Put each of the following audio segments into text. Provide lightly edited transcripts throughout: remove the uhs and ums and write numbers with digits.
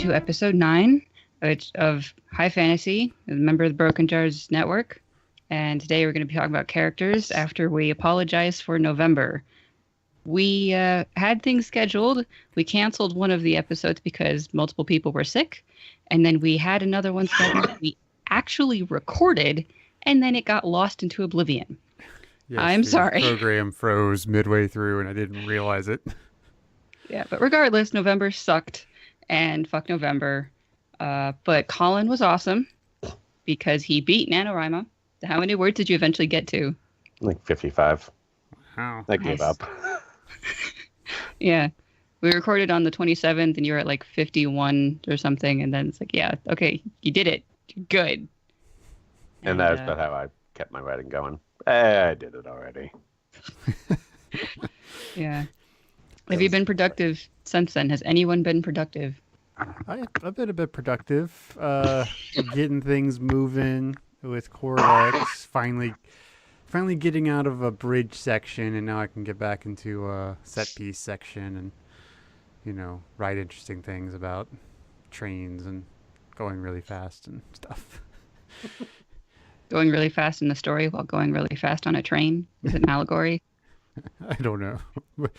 to episode 9 of High Fantasy, a member of the Broken Jars Network. And today we're going to be talking about characters after we apologize for November. We had things scheduled. We canceled one of the episodes because multiple people were sick. And then we had another one scheduled that we actually recorded, and then it got lost into oblivion. Yes, I'm the sorry. program froze midway through and I didn't realize it. Yeah, but regardless, November sucked, and fuck November. But Colin was awesome because he beat NaNoWriMo. How many words did you eventually get to? Like 55. Wow. I gave up. Yeah. We recorded on the 27th, and you were at like 51 or something, and then it's like, yeah, okay, you did it. Good. And that's about how I kept my writing going. I did it already. Yeah. Have you been productive since then? Has anyone been productive? I've been a bit productive. Getting things moving with Cortex. Finally getting out of a bridge section, and now I can get back into a set piece section and, write interesting things about trains and going really fast and stuff. Going really fast in the story while going really fast on a train? Is it an allegory? I don't know. But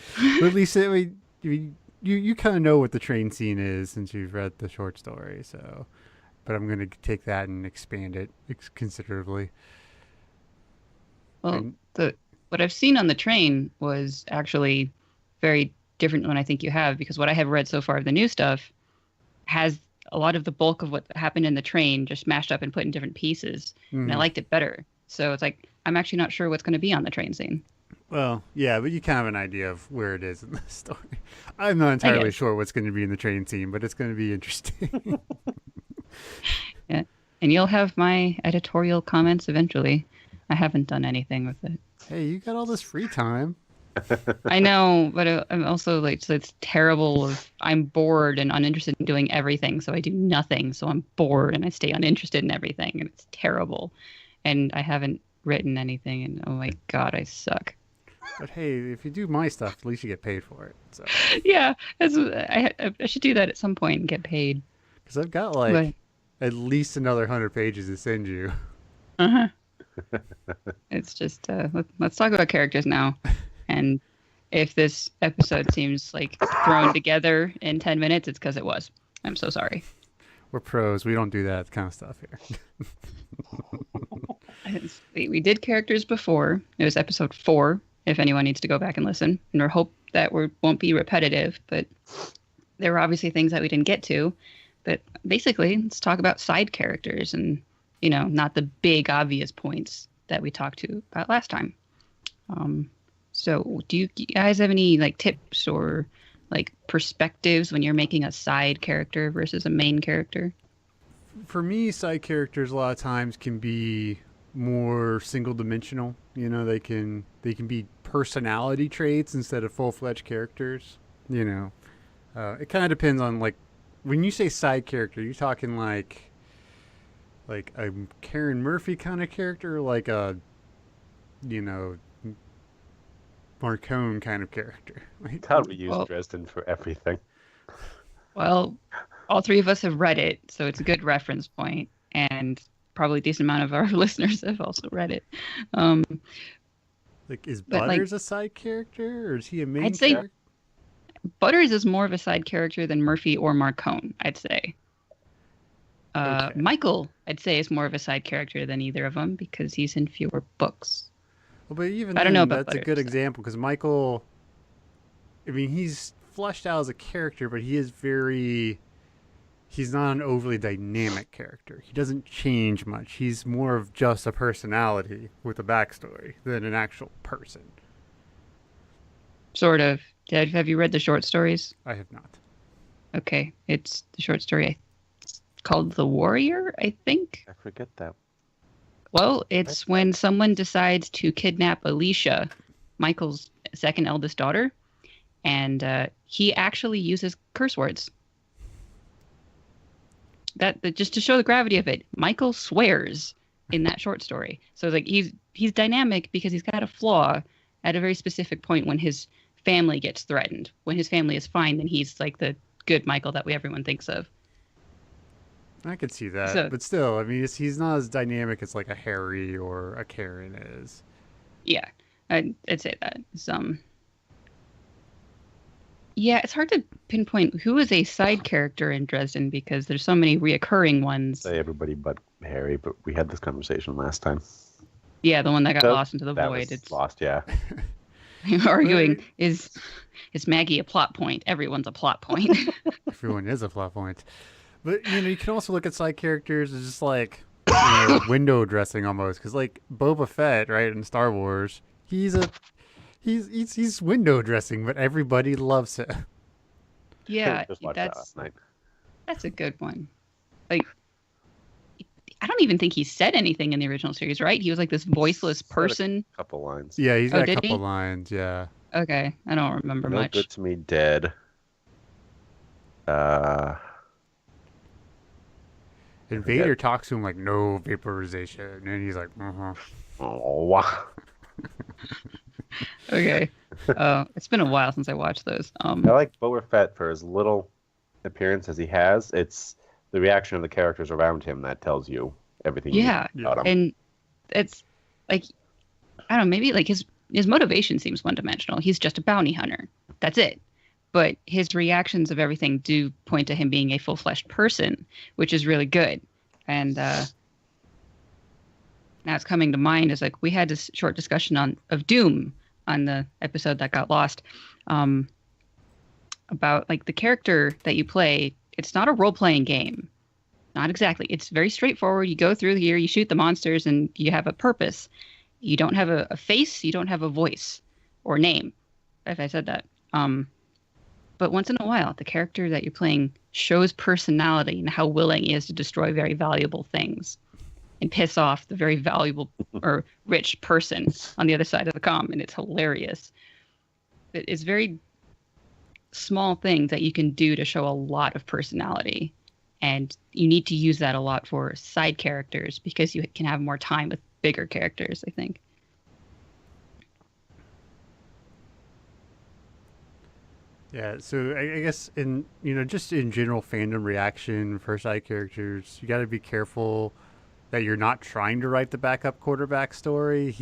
at least you kind of know what the train scene is since you've read the short story. So, but I'm going to take that and expand it considerably. Well, what I've seen on the train was actually very different than I think you have, because what I have read so far of the new stuff has a lot of the bulk of what happened in the train just mashed up and put in different pieces, and I liked it better. So it's like, I'm actually not sure what's going to be on the train scene. Well, yeah, but you kind of have an idea of where it is in the story. I'm not entirely sure what's going to be in the train scene, but it's going to be interesting. Yeah, and you'll have my editorial comments eventually. I haven't done anything with it. Hey, you got all this free time. I know, but I'm also like, so it's terrible. I'm bored and uninterested in doing everything, so I do nothing. So I'm bored and I stay uninterested in everything, and it's terrible. And I haven't written anything, and oh my god, I suck. But hey, if you do my stuff, at least you get paid for it. So yeah, I should do that at some point and get paid. Because I've got at least another 100 pages to send you. Uh-huh. It's just let's talk about characters now. And if this episode seems like thrown together in 10 minutes, it's because it was. I'm so sorry. We're pros. We don't do that kind of stuff here. We did characters before. It was episode 4, if anyone needs to go back and listen. And we hope that we won't be repetitive, but there were obviously things that we didn't get to. But basically, let's talk about side characters and, not the big obvious points that we talked about last time. So do you guys have any tips or perspectives when you're making a side character versus a main character? For me, side characters a lot of times can be more single dimensional. They can be personality traits instead of full-fledged characters. It kind of depends on when you say side character, you're talking like a Karen Murphy kind of character, like a Marcone kind of character. God, we use Dresden for everything. Well, all 3 of us have read it, so it's a good reference point, and probably a decent amount of our listeners have also read it. Is Butters a side character, or is he a main character? I'd say Butters is more of a side character than Murphy or Marcone, I'd say. Okay. Michael, I'd say, is more of a side character than either of them because he's in fewer books. Well, but even I don't know about that's Butters, a good example because Michael, he's fleshed out as a character, but he's not an overly dynamic character. He doesn't change much. He's more of just a personality with a backstory than an actual person. Sort of. Have you read the short stories? I have not. Okay. It's the short story called The Warrior, I think. I forget that. Well, it's when someone decides to kidnap Alicia, Michael's second eldest daughter, and he actually uses curse words. That just to show the gravity of it, Michael swears in that short story. So he's dynamic because he's got a flaw at a very specific point when his family gets threatened. When his family is fine, then he's like the good Michael that everyone thinks of. I could see that, So but still, I mean, he's not as dynamic as like a Harry or a Karen is. yeah, I'd say that. Yeah, it's hard to pinpoint who is a side character in Dresden because there's so many reoccurring ones. Say everybody but Harry, but we had this conversation last time. Yeah, the one that got So, lost into the that void. was It's lost, yeah. arguing is Maggie a plot point? Everyone's a plot point. Everyone is a plot point. But, you can also look at side characters as just like, window dressing almost. Because, like, Boba Fett, right, in Star Wars, he's window dressing, but everybody loves him. Yeah, Just watched that last night. that's a good one. Like, I don't even think he said anything in the original series, right? He was like this voiceless person. A couple lines. Yeah, he's got a did couple he? lines, yeah. Okay, I don't remember No much. Good to Me dead. And Vader talks to him like, no vaporization. And he's like, Oh, wow. Okay. It's been a while since I watched those. I like Boba Fett for as little appearance as he has. It's the reaction of the characters around him that tells you everything Yeah, you know about him. and it's like, I don't know, maybe like his motivation seems one-dimensional. He's just a bounty hunter. That's it. But his reactions of everything do point to him being a full-fleshed person, which is really good. And now it's coming to mind is like we had this short discussion of Doom on the episode that got lost, about like the character that you play. It's not a role-playing game. Not exactly. It's very straightforward. You go through here, you shoot the monsters, and you have a purpose. You don't have a face. You don't have a voice or name, if I said that. But once in a while, the character that you're playing shows personality and how willing he is to destroy very valuable things and piss off the very valuable or rich person on the other side of the comm. And it's hilarious. It's very small things that you can do to show a lot of personality. And you need to use that a lot for side characters because you can have more time with bigger characters, I think. Yeah, so I guess just in general fandom reaction for side characters, you got to be careful that you're not trying to write the backup quarterback story.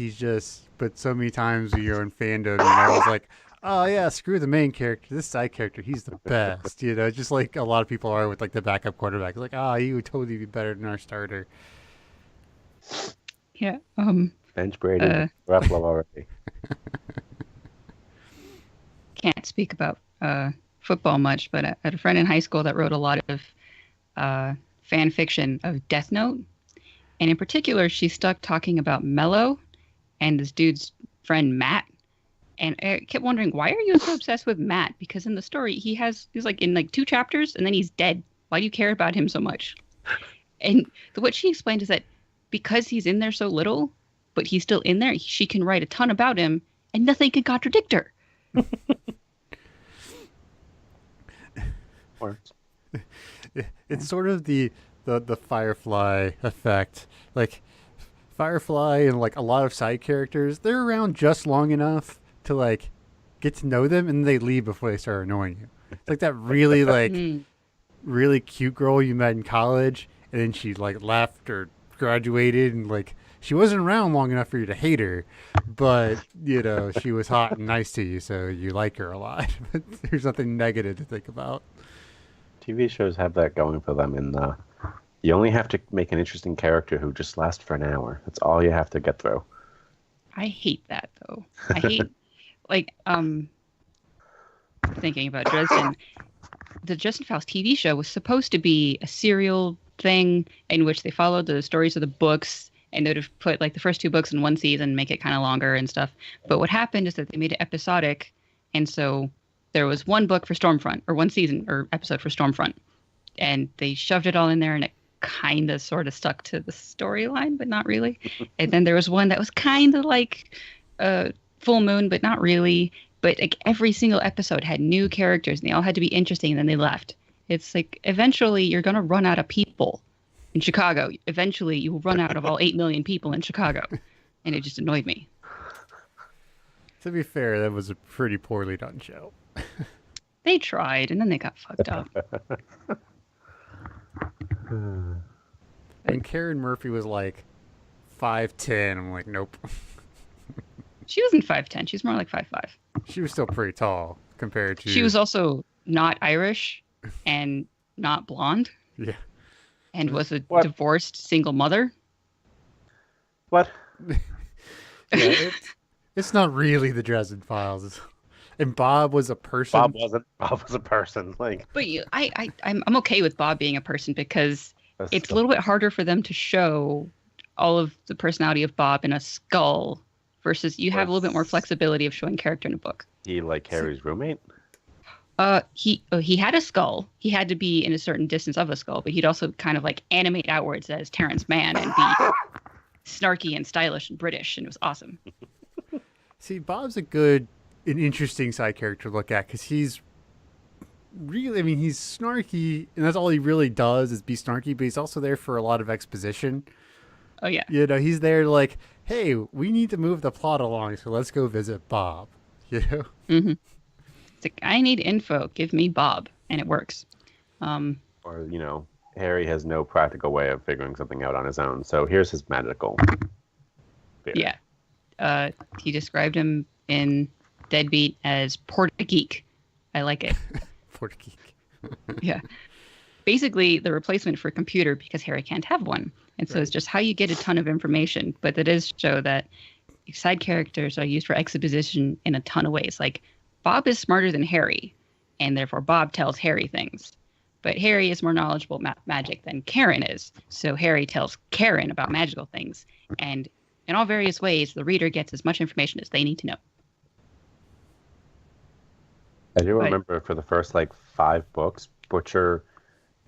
But so many times you're in fandom, it's like, oh yeah, screw the main character. This side character, he's the best. Just like a lot of people are with like the backup quarterback. It's like, he would totally be better than our starter. Yeah. Bench Brady, Ruffalo already. Can't speak about football much, but I had a friend in high school that wrote a lot of fan fiction of Death Note. And in particular, she stuck talking about Mello and this dude's friend Matt. And I kept wondering, why are you so obsessed with Matt? Because in the story, he's like in like 2 chapters and then he's dead. Why do you care about him so much? And what she explained is that because he's in there so little, but he's still in there, she can write a ton about him and nothing can contradict her. It's sort of the Firefly effect. Like Firefly and like a lot of side characters, they're around just long enough to like get to know them and they leave before they start annoying you. It's like that really really cute girl you met in college and then she like left or graduated and like she wasn't around long enough for you to hate her, but she was hot and nice to you, so you like her a lot. But there's nothing negative to think about. TV shows have that going for them you only have to make an interesting character who just lasts for an hour. That's all you have to get through. I hate that though. I hate like thinking about Dresden. The Dresden Files TV show was supposed to be a serial thing in which they followed the stories of the books and they would have put like the first 2 books in one season, make it kind of longer and stuff. But what happened is that they made it episodic, and so there was 1 book for Stormfront or 1 season or episode for Stormfront, and they shoved it all in there and it kind of sort of stuck to the storyline, but not really. And then there was one that was kind of like Full Moon, but not really. But like every single episode had new characters and they all had to be interesting, and then they left. It's like eventually you're going to run out of people in Chicago. Eventually you will run out of all 8 million people in Chicago. And it just annoyed me. To be fair, that was a pretty poorly done show. They tried and then they got fucked up. When Karen Murphy was like 5'10", I'm like, nope. She wasn't 5'10". She was more like 5'5". She was still pretty tall compared to. She was also not Irish and not blonde Yeah. and was a What? divorced single mother. What? Yeah, it's not really the Dresden Files. And Bob was a person. Bob wasn't. Bob was a person. Like But I'm okay with Bob being a person because that's it's a little bit harder for them to show all of the personality of Bob in a skull versus you have a little bit more flexibility of showing character in a book. he like Harry's roommate. He had a skull. He had to be in a certain distance of a skull, but he'd also kind of like animate outwards as Terrence Mann and be snarky and stylish and British, and it was awesome. See, Bob's an interesting side character to look at because he's really, I mean, he's snarky, and that's all he really does is be snarky, but he's also there for a lot of exposition. Oh yeah. You know, he's there like, hey, we need to move the plot along, so let's go visit Bob. You know? Mm-hmm. It's like, I need info. Give me Bob, and it works. Or Harry has no practical way of figuring something out on his own. So here's his magical. Theory. Yeah. He described him in Deadbeat as Porta-Geek. I like it. For the geek. Yeah. Basically, the replacement for computer because Harry can't have one. And so it's just how you get a ton of information. But it does show that side characters are used for exposition in a ton of ways. Like, Bob is smarter than Harry, and therefore Bob tells Harry things. But Harry is more knowledgeable about magic than Karen is. So Harry tells Karen about magical things. And in all various ways, the reader gets as much information as they need to know. I do Right. remember for the first 5 books, Butcher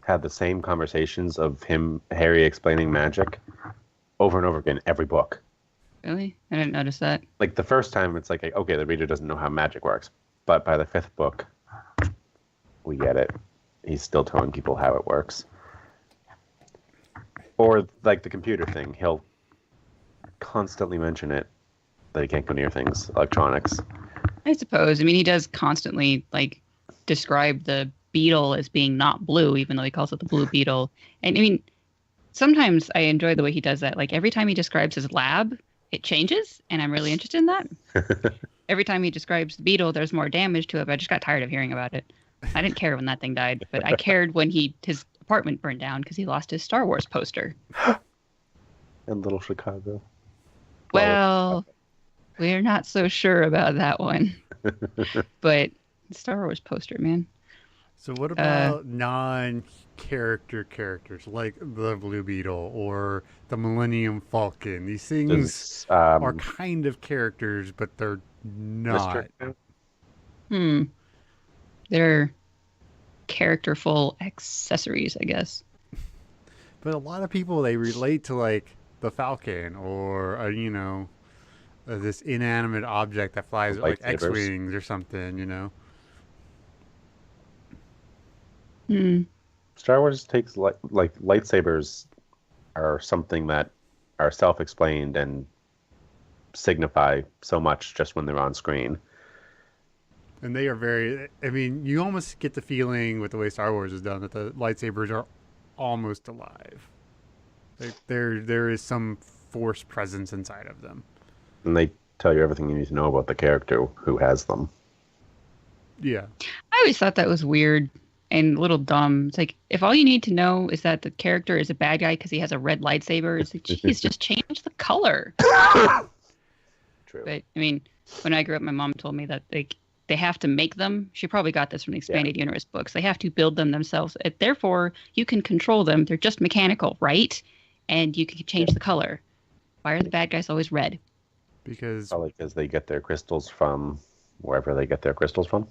had the same conversations of Harry explaining magic over and over again every book. Really? I didn't notice that. Like the first time, it's like, okay, the reader doesn't know how magic works. But by the 5th book, we get it. He's still telling people how it works. Or like the computer thing, he'll constantly mention it, that he can't go near things, electronics. I suppose. I mean, he does constantly describe the beetle as being not blue, even though he calls it the blue beetle. And I mean, sometimes I enjoy the way he does that. Like every time he describes his lab, it changes, and I'm really interested in that. Every time he describes the beetle, there's more damage to it. But I just got tired of hearing about it. I didn't care when that thing died, but I cared when his apartment burned down because he lost his Star Wars poster. In Little Chicago. Well, we're not so sure about that one. But Star Wars poster, man. So what about non-character characters like the Blue Beetle or the Millennium Falcon? These things Does, are kind of characters, but they're not. Mr. They're characterful accessories, I guess. But a lot of people, they relate to the Falcon or this inanimate object that flies like Lightsabers. X-wings or something. Star Wars takes lightsabers are something that are self-explained and signify so much just when they're on screen. And they are very, I mean, you almost get the feeling with the way Star Wars is done that the lightsabers are almost alive. There is some force presence inside of them. And they tell you everything you need to know about the character who has them. Yeah. I always thought that was weird and a little dumb. It's like, if all you need to know is that the character is a bad guy because he has a red lightsaber, it's like, geez, just change the color. True. But, I mean, when I grew up, my mom told me that they have to make them. She probably got this from the Expanded Universe books. They have to build them themselves. Therefore, you can control them. They're just mechanical, right? And you can change the color. Why are the bad guys always red? Probably because they get their crystals from wherever they get their crystals from.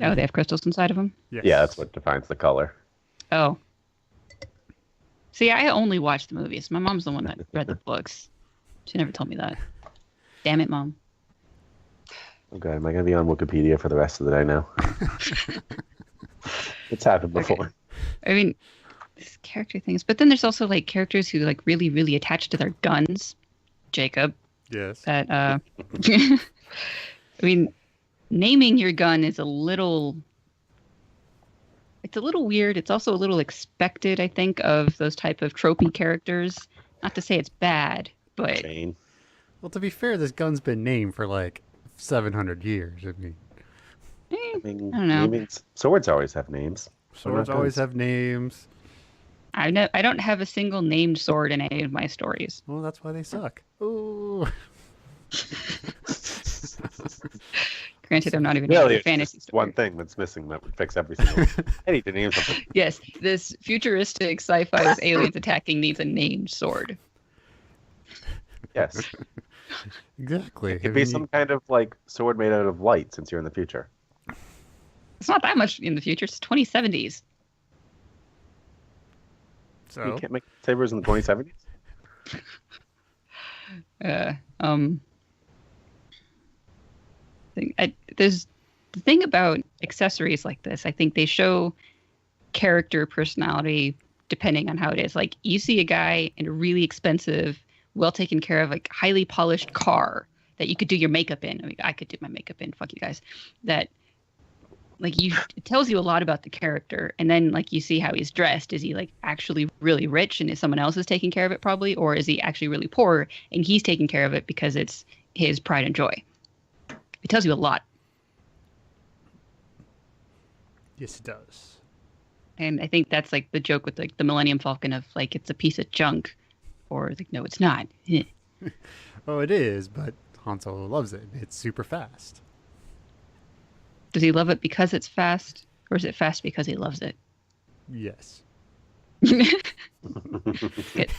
Oh, they have crystals inside of them? Yes. Yeah, that's what defines the color. Oh. See, I only watched the movies. My mom's the one that read the books. She never told me that. Damn it, Mom. Okay, am I going to be on Wikipedia for the rest of the day now? It's happened before. I mean, these character things. But then there's also characters who really, really attach to their guns. Jacob. Yes. That I mean, naming your gun is a little it's a little weird. It's also a little expected, I think, of those type of tropey characters. Not to say it's bad, but Jane. Well, to be fair, this gun's been named for like 700 years. I mean, I mean, I don't know. namings- swords always have names. swords always have names. I don't have a single named sword in any of my stories. Well, that's why they suck. Ooh. Granted, I'm not even Really, a it's fantasy just story. one thing that's missing that would fix every single. I need to name something. Yes, this futuristic sci-fi with aliens attacking needs a named sword. Yes, Exactly. it'd be some kind of like sword made out of light, since you're in the future. It's not that much in the future. It's 2070s. So You can't make sabers in the 2070s. There's the thing about accessories like this. I think they show character personality depending on how it is. Like you see a guy in a really expensive, well taken care of, like highly polished car that you could do your makeup in. I mean, I could do my makeup in. Fuck you guys. That like it tells you a lot about the character. And then like you see how he's dressed. Is he like actually really rich and is someone else is taking care of it probably, or is he actually really poor and he's taking care of it because it's his pride and joy? It tells you a lot. yes, it does. And I think that's like the joke with like the Millennium Falcon of like it's a piece of junk, or like no, it's not. Oh, it is, but Han Solo loves it. It's super fast. Does he love it because it's fast, or is it fast because he loves it? Yes. Get The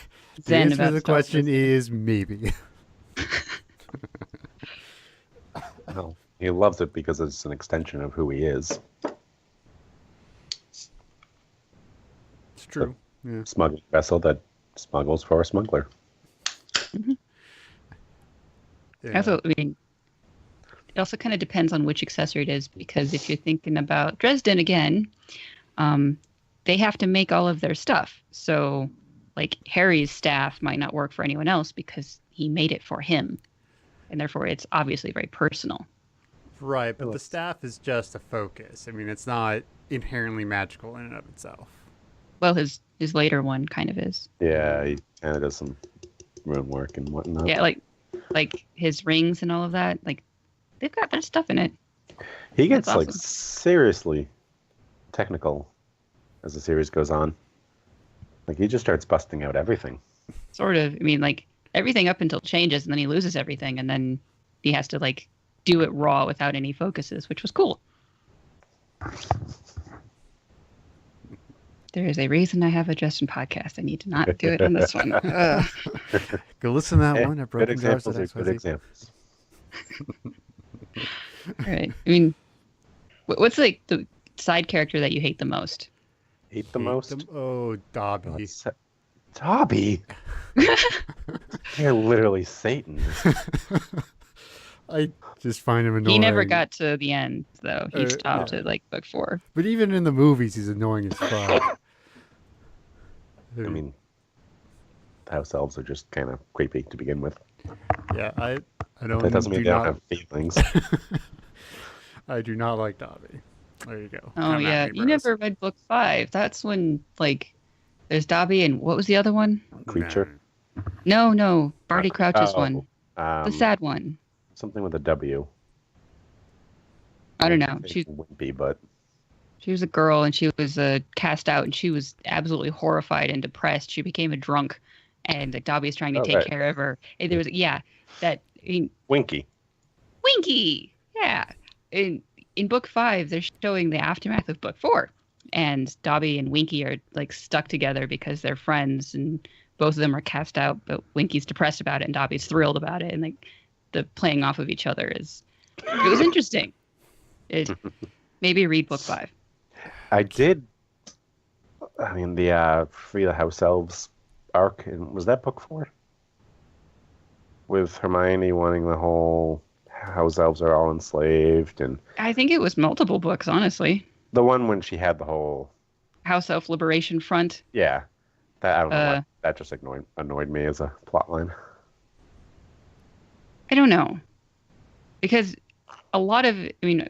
zen answer to about the Star question Wars. is maybe. No, he loves it because it's an extension of who he is. It's true. Yeah. Smuggling vessel that smuggles for a smuggler. Yeah. Also, I mean, it also kind of depends on which accessory it is, because if you're thinking about Dresden again, they have to make all of their stuff. So, like Harry's staff might not work for anyone else because he made it for him, and therefore it's obviously very personal. Right, but the staff is just a focus. I mean, it's not inherently magical in and of itself. Well, his later one kind of is. Yeah, he kind of does some rune work and whatnot. Yeah, like his rings and all of that. Like they've got their stuff in it. He gets That's like awesome. seriously technical as the series goes on. Like he just starts busting out everything. Sort of. I mean, like everything up until changes, and then he loses everything, and then he has to like do it raw without any focuses, which was cool. There is a reason I have a Justin podcast. I need to not do it on this one. Ugh. Go listen to that Yeah, one at good Broken Jars. examples are good examples. All right. I mean, what's like the side character that you hate the most? Hate the most? Oh, Dobby. Oh, it's Dobby. You're literally Satan. I just find him annoying. He never got to the end, though. He stopped yeah. at like book 4. But even in the movies, he's annoying as fuck. I mean, house elves are just kind of creepy to begin with. yeah, I don't. That doesn't mean they don't have feelings. I do not like Dobby. There you go. Oh Come at yeah, me, you bros. never read book 5. That's when like there's Dobby and what was the other one? Creature. No, Barty Crouch's one, Oh, the sad one. something with a W. I don't know. It's wimpy, but She was a girl and she was cast out and she was absolutely horrified and depressed. She became a drunk, and like Dobby's trying to take right. care of her. And there was that I mean, Winky. Winky. Yeah. In book 5, they're showing the aftermath of book 4, and Dobby and Winky are like stuck together because they're friends, and both of them are cast out. But Winky's depressed about it, and Dobby's thrilled about it, and like the playing off of each other it was interesting. Maybe read book 5. I did. I mean, the Free the House Elves arc, and was that book 4? With Hermione wanting the whole house elves are all enslaved, and I think it was multiple books, honestly. the one when she had the whole House Elf Liberation Front. that I don't know why that just annoyed me as a plot line. I don't know. Because a lot of, I mean,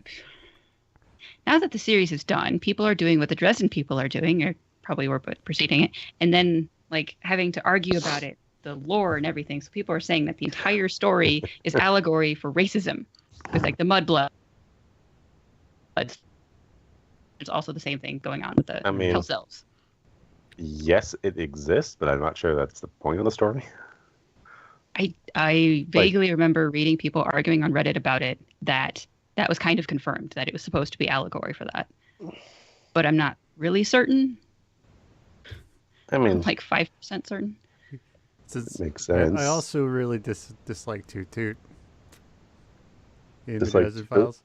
now that the series is done, people are doing what the Dresden people are doing, or probably were preceding it, and then like having to argue about it, the lore and everything. So people are saying that the entire story is allegory for racism, with like the mudblood. There's also the same thing going on with the House Elves. Yes, it exists, but I'm not sure that's the point of the story. I vaguely remember reading people arguing on Reddit about it, that was kind of confirmed, that it was supposed to be allegory for that. But I'm not really certain. I mean, I'm like 5% certain. It makes sense. I also really dislike Toot Toot in the Dislike Desert Files.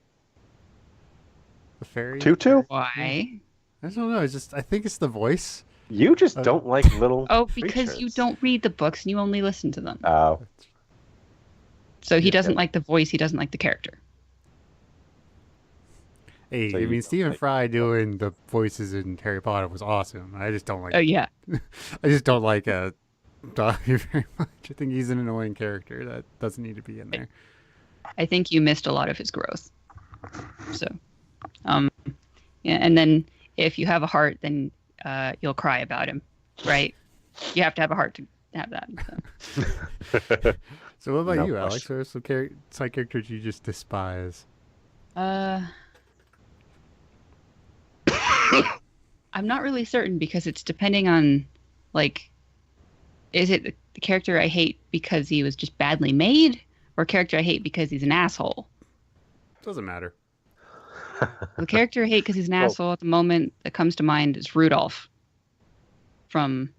The fairy. Toot Toot? Why? I don't know. I think it's the voice. You just don't like little because creatures. you don't read the books and you only listen to them. Oh. So he doesn't like the voice, he doesn't like the character. Hey, So I you mean, don't Stephen like- Fry doing the voices in Harry Potter was awesome. I just don't like. Oh yeah. I just don't like Dobby very much. I think he's an annoying character that doesn't need to be in there. I think you missed a lot of his growth. So, yeah, and then if you have a heart, then you'll cry about him, right? You have to have a heart to have that. So. So what about No you, Alex? question. What are some side characters you just despise? I'm not really certain because it's depending on, like, is it the character I hate because he was just badly made, or character I hate because he's an asshole? Doesn't matter. The character I hate because he's an asshole at the moment that comes to mind is Rudolph from,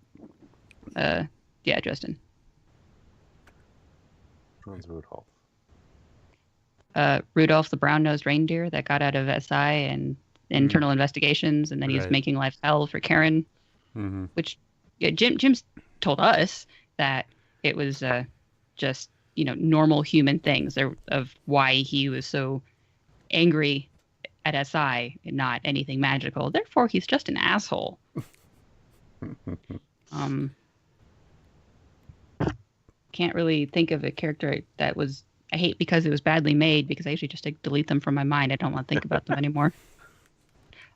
Dresden. One's Rudolph. Rudolph the brown-nosed reindeer that got out of SI and internal investigations, and then he was Right. making life hell for Karen. Mm-hmm. Which, yeah, Jim's told us that it was just normal human things of why he was so angry at SI and not anything magical. Therefore, he's just an asshole. Can't really think of a character that I hate because it was badly made, because I usually just delete them from my mind. I don't want to think about them anymore.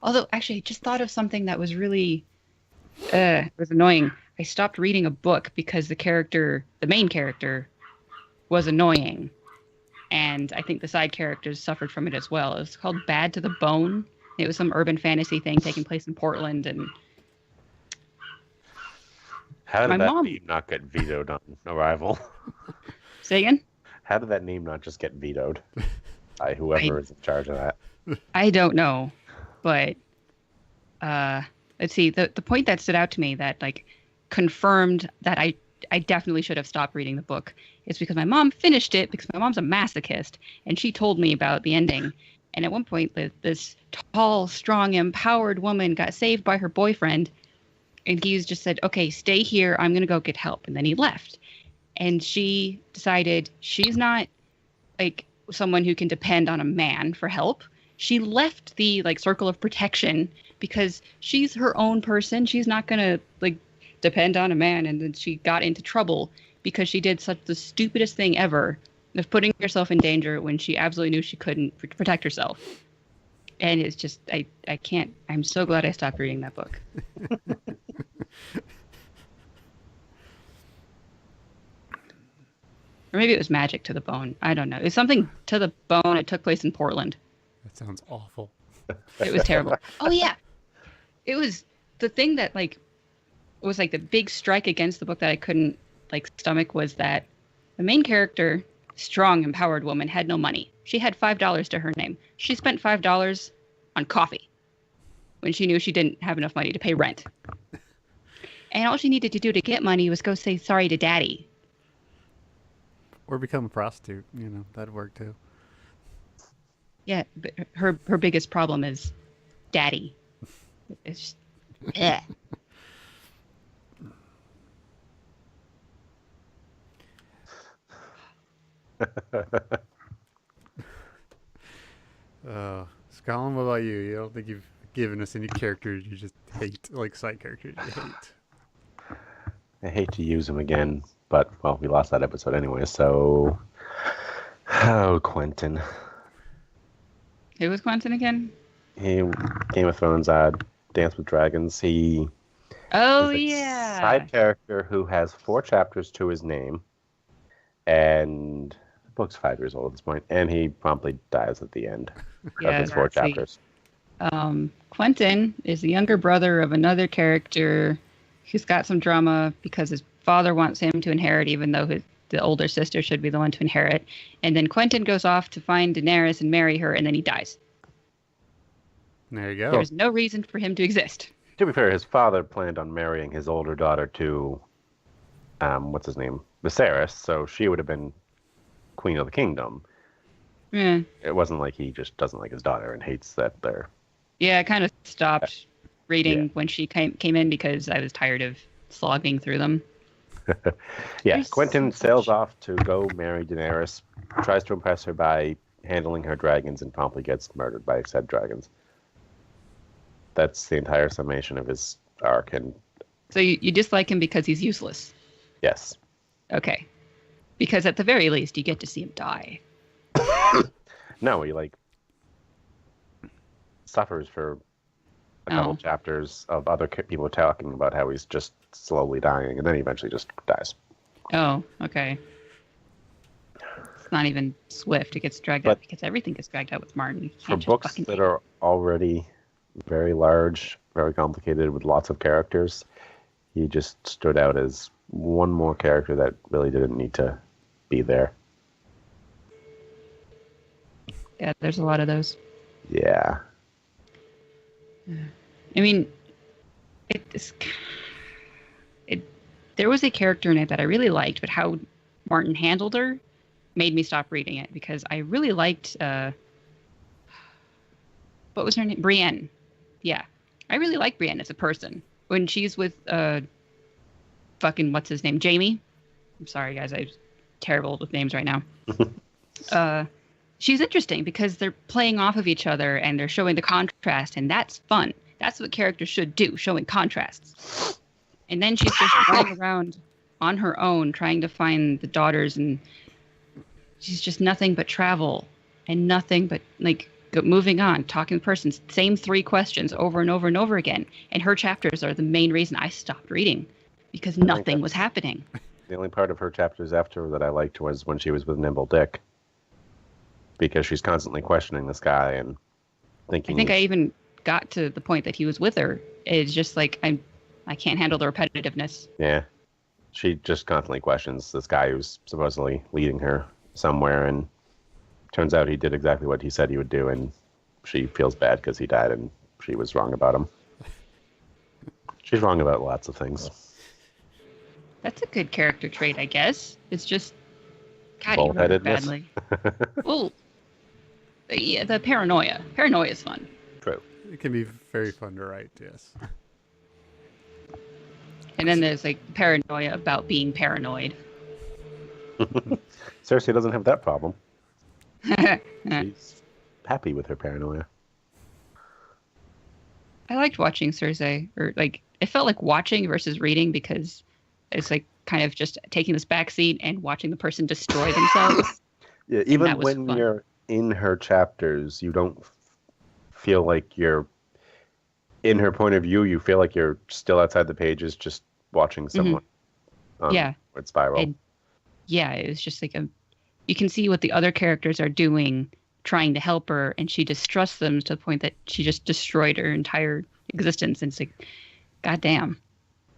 Although, actually, I just thought of something that was really was annoying. I stopped reading a book because the main character, was annoying. And I think the side characters suffered from it as well. It was called Bad to the Bone. It was some urban fantasy thing taking place in Portland, and How did My that mom- name not get vetoed on Arrival? say again? How did that name not just get vetoed by whoever is in charge of that? I don't know, but let's see. The point that stood out to me that like confirmed that I definitely should have stopped reading the book is because my mom finished it, because my mom's a masochist, and she told me about the ending. And at one point, this tall, strong, empowered woman got saved by her boyfriend, and he's just said, "Okay, stay here. I'm gonna go get help." And then he left, and she decided she's not like someone who can depend on a man for help. She left the like circle of protection because she's her own person. She's not gonna like depend on a man. And then she got into trouble because she did such the stupidest thing ever of putting herself in danger when she absolutely knew she couldn't protect herself. And it's just I can't. I'm so glad I stopped reading that book. Or maybe it was Magic to the Bone. I don't know. It's something to the bone. It took place in Portland. That sounds awful. It was terrible. Oh yeah, it was the thing that like was like the big strike against the book that I couldn't like stomach was that the main character, strong, empowered woman, had no money. She had $5 to her name. She spent $5 on coffee when she knew she didn't have enough money to pay rent. And all she needed to do to get money was go say sorry to daddy. Or become a prostitute. That'd work too. Yeah, but her biggest problem is daddy. It's just, eh. Colin, what about you? You don't think you've given us any characters you just hate, like side characters you hate? I hate to use him again, but, well, we lost that episode anyway, so... Oh, Quentin. Who was Quentin again? he Game of Thrones Dance with Dragons. He Oh is a yeah. side character who has 4 chapters to his name, and the book's 5 years old at this point, and he promptly dies at the end of his 4 that's the- chapters. Quentin is the younger brother of another character who's got some drama because his father wants him to inherit, even though the older sister should be the one to inherit. And then Quentin goes off to find Daenerys and marry her, and then he dies. There you go. There's no reason for him to exist. To be fair, his father planned on marrying his older daughter to, what's his name? Viserys, so she would have been queen of the kingdom. Yeah, It wasn't like he just doesn't like his daughter and hates that they're... I kind of stopped reading Yeah. when she came in because I was tired of slogging through them. Yeah, There's Quentin so sails much. off to go marry Daenerys, tries to impress her by handling her dragons, and promptly gets murdered by said dragons. That's the entire summation of his arc, and So you dislike him because he's useless. yes. Okay. Because at the very least, you get to see him die. No, he, suffers for a couple Oh. chapters of other people talking about how he's just slowly dying, and then he eventually just dies. Oh, okay. It's not even swift. It gets dragged But- out because everything gets dragged out with Martin. You For can't just books fucking that are already very large, very complicated, with lots of characters, he just stood out as one more character that really didn't need to be there. Yeah, there's a lot of those. Yeah. I mean, there was a character in it that I really liked, but how Martin handled her made me stop reading it because I really liked what was her name? Brienne. Yeah. I really like Brienne as a person. When she's with fucking what's his name? Jamie. I'm sorry guys, I'm terrible with names right now. She's interesting because they're playing off of each other and they're showing the contrast, and that's fun. That's what characters should do, showing contrasts. And then she's just running around on her own trying to find the daughters, and she's just nothing but travel and nothing but moving on, talking to persons, same 3 questions over and over and over again. And her chapters are the main reason I stopped reading because nothing was happening. The only part of her chapters after that I liked was when she was with Nimble Dick, because she's constantly questioning this guy and thinking. I think I even got to the point that he was with her. It's just like I can't handle the repetitiveness. Yeah. She just constantly questions this guy who's supposedly leading her somewhere, and turns out he did exactly what he said he would do, and she feels bad because he died and she was wrong about him. She's wrong about lots of things. That's a good character trait, I guess. It's just, God, he wrote it Bullheadedness. badly. Well, yeah, the paranoia. Paranoia is fun. True. It can be very fun to write, yes. And then there's paranoia about being paranoid. Cersei doesn't have that problem. She's happy with her paranoia. I liked watching Cersei, or it felt like watching versus reading because it's kind of just taking this back seat and watching the person destroy themselves. Yeah, even that was when fun. you're in her chapters, you don't feel like you're in her point of view. You feel like you're still outside the pages, just watching someone. Yeah. With spiral. And yeah, it was just you can see what the other characters are doing, trying to help her, and she distrusts them to the point that she just destroyed her entire existence. And it's God damn.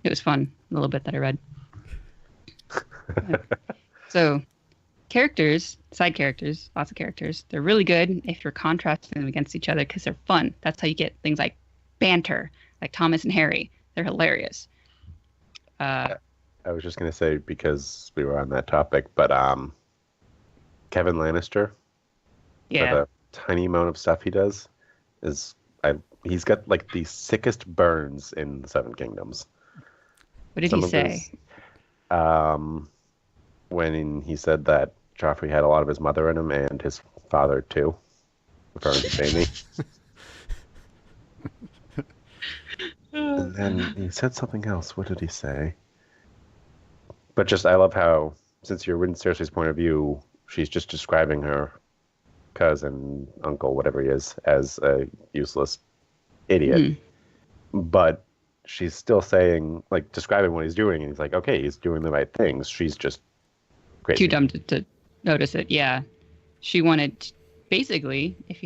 It was fun, a little bit that I read. So, characters, side characters, lots of characters, they're really good if you're contrasting them against each other because they're fun. That's how you get things like banter, like Thomas and Harry. They're hilarious. I was just going to say, because we were on that topic, but Kevin Lannister, Yeah. for the tiny amount of stuff he does, he's got the sickest burns in the Seven Kingdoms. What did Some he of say? his- when he said that Joffrey had a lot of his mother in him and his father too, referring to Jamie. And then he said something else. What did he say? But I love how, since you're in Cersei's point of view, she's just describing her cousin, uncle, whatever he is, as a useless idiot. Mhm. But she's still saying, like, describing what he's doing, and he's like, okay, he's doing the right things. She's just crazy. Too dumb to notice it. Yeah, she wanted, basically, if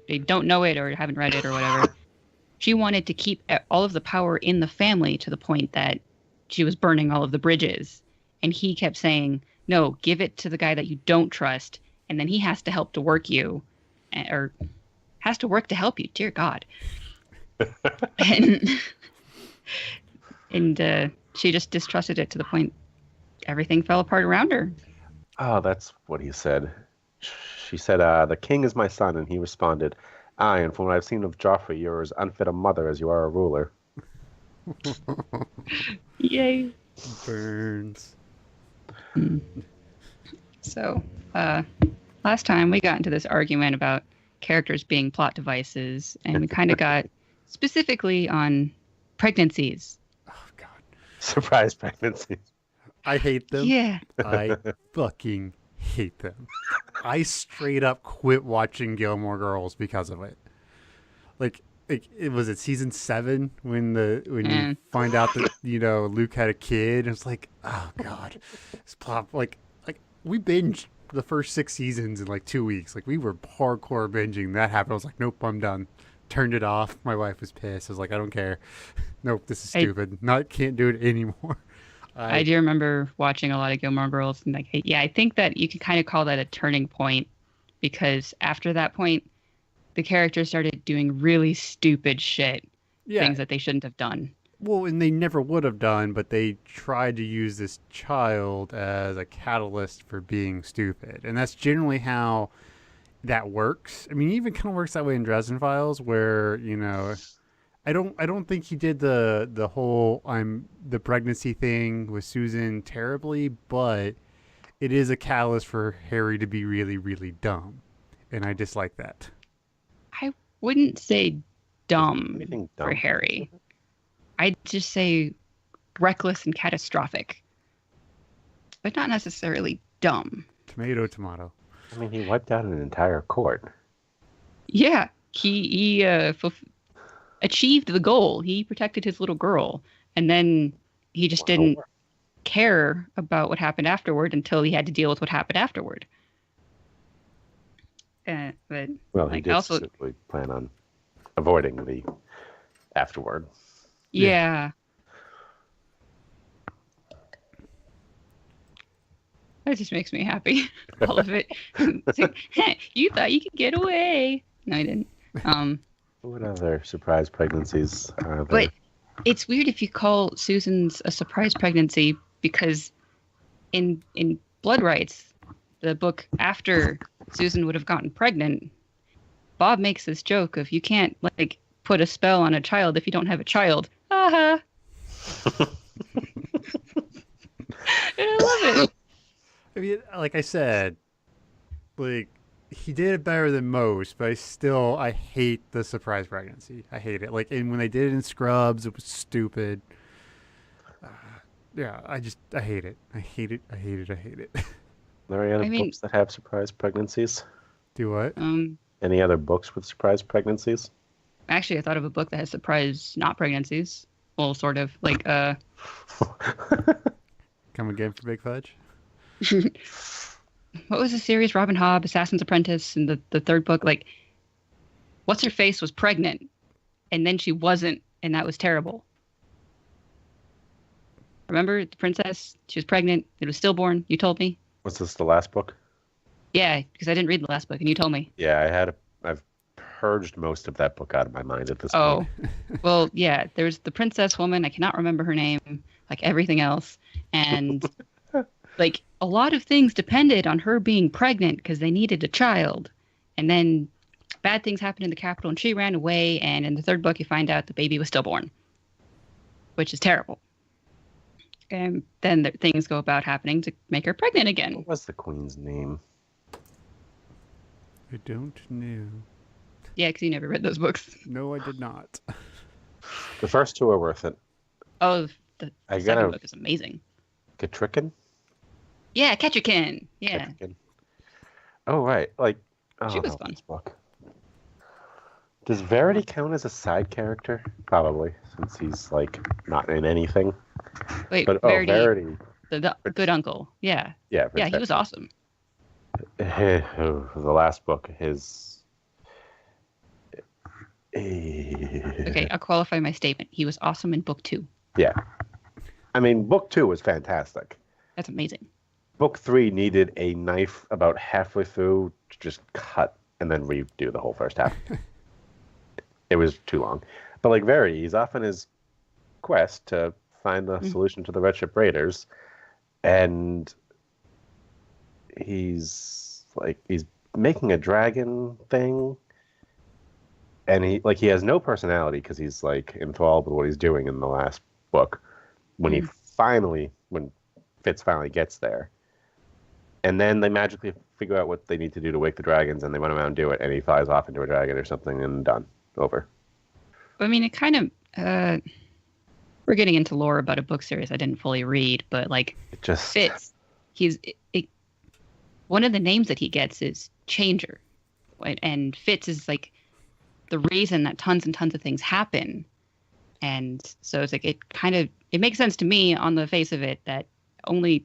they don't know it or haven't read it or whatever, she wanted to keep all of the power in the family to the point that she was burning all of the bridges. And he kept saying, no, give it to the guy that you don't trust, and then he has to help to work you, or has to work to help you. Dear God. and she just distrusted it to the point everything fell apart around her. Oh, that's what he said. She said, the king is my son, and he responded, aye, and from what I've seen of Joffrey, you're as unfit a mother as you are a ruler. Yay. Burns. So, last time we got into this argument about characters being plot devices, and we kind of got specifically on pregnancies. Oh, God. Surprise pregnancy. I hate them. Yeah. I fucking hate them. I straight up quit watching Gilmore Girls because of it. Like it was at season 7 when you find out that Luke had a kid. And it's like, oh God, it's plot like we binged the first 6 seasons in like 2 weeks. Like we were hardcore binging. That happened. I was like, nope, I'm done. Turned it off. My wife was pissed. I was like, I don't care. Nope, this is stupid. Can't do it anymore. I do remember watching a lot of Gilmore Girls, and I think that you can kind of call that a turning point, because after that point, the characters started doing really stupid shit, things that they shouldn't have done. Well, and they never would have done, but they tried to use this child as a catalyst for being stupid, and that's generally how that works. I mean, it even kind of works that way in Dresden Files, where I don't think he did the whole the pregnancy thing with Susan terribly, but it is a catalyst for Harry to be really, really dumb, and I dislike that. I wouldn't say dumb for Harry. I'd just say reckless and catastrophic, but not necessarily dumb. Tomato. I mean, he wiped out an entire court. Yeah, he achieved the goal. He protected his little girl, and then he just didn't care about what happened afterward until he had to deal with what happened afterward. But he did specifically plan on avoiding the afterward. Yeah. That just makes me happy. All of it. It's like, you thought you could get away. No, I didn't. What other surprise pregnancies are there? But it's weird if you call Susan's a surprise pregnancy, because in Blood Rights, the book after Susan would have gotten pregnant, Bob makes this joke of, you can't put a spell on a child if you don't have a child. And I love it. I mean, like I said, he did it better than most, but I hate the surprise pregnancy. I hate it. And when they did it in Scrubs, it was stupid. I hate it. I hate it. Are there any other books that have surprise pregnancies? Do what? Any other books with surprise pregnancies? Actually, I thought of a book that has surprise not pregnancies. Well, sort of Come again for Big Fudge? What was the series? Robin Hobb, Assassin's Apprentice, and the third book, what's her face was pregnant, and then she wasn't, and that was terrible. Remember the princess? She was pregnant. It was stillborn. You told me. Was this the last book? Yeah, because I didn't read the last book, and you told me. Yeah, I've purged most of that book out of my mind at this point. Well, yeah. There's the princess woman. I cannot remember her name. Like everything else, and a lot of things depended on her being pregnant because they needed a child, and then bad things happened in the capital, and she ran away. And in the third book, you find out the baby was stillborn, which is terrible. And then things go about happening to make her pregnant again. What was the queen's name? I don't know. Yeah, because you never read those books. No, I did not. The first two are worth it. Oh, the second book is amazing. Catrican? Yeah, Ketchikan. Yeah. Ketchikan. Oh, right. She Oh, was that fun. last book. Does Verity count as a side character? Probably, since he's like not in anything. Wait, But oh, Verity, Verity. the good Fritz, uncle. Yeah. yeah, Yeah, Fritz he was Verity. awesome. The last book, his. Okay, I'll qualify my statement. He was awesome in book 2. Yeah. I mean, book 2 was fantastic. That's amazing. Book 3 needed a knife about halfway through to just cut and then redo the whole first half. It was too long. But like Verity, he's off on his quest to find the solution to the Red Ship Raiders, and he's making a dragon thing, and he has no personality because he's like enthralled with what he's doing in the last book. When when Fitz finally gets there, and then they magically figure out what they need to do to wake the dragons, and they run around and do it, and he flies off into a dragon or something, and done, over. I mean, it kind of we're getting into lore about a book series I didn't fully read, but like It just Fitz, one of the names that he gets is Changer, and Fitz is like the reason that tons and tons of things happen, and so it's like it makes sense to me on the face of it that only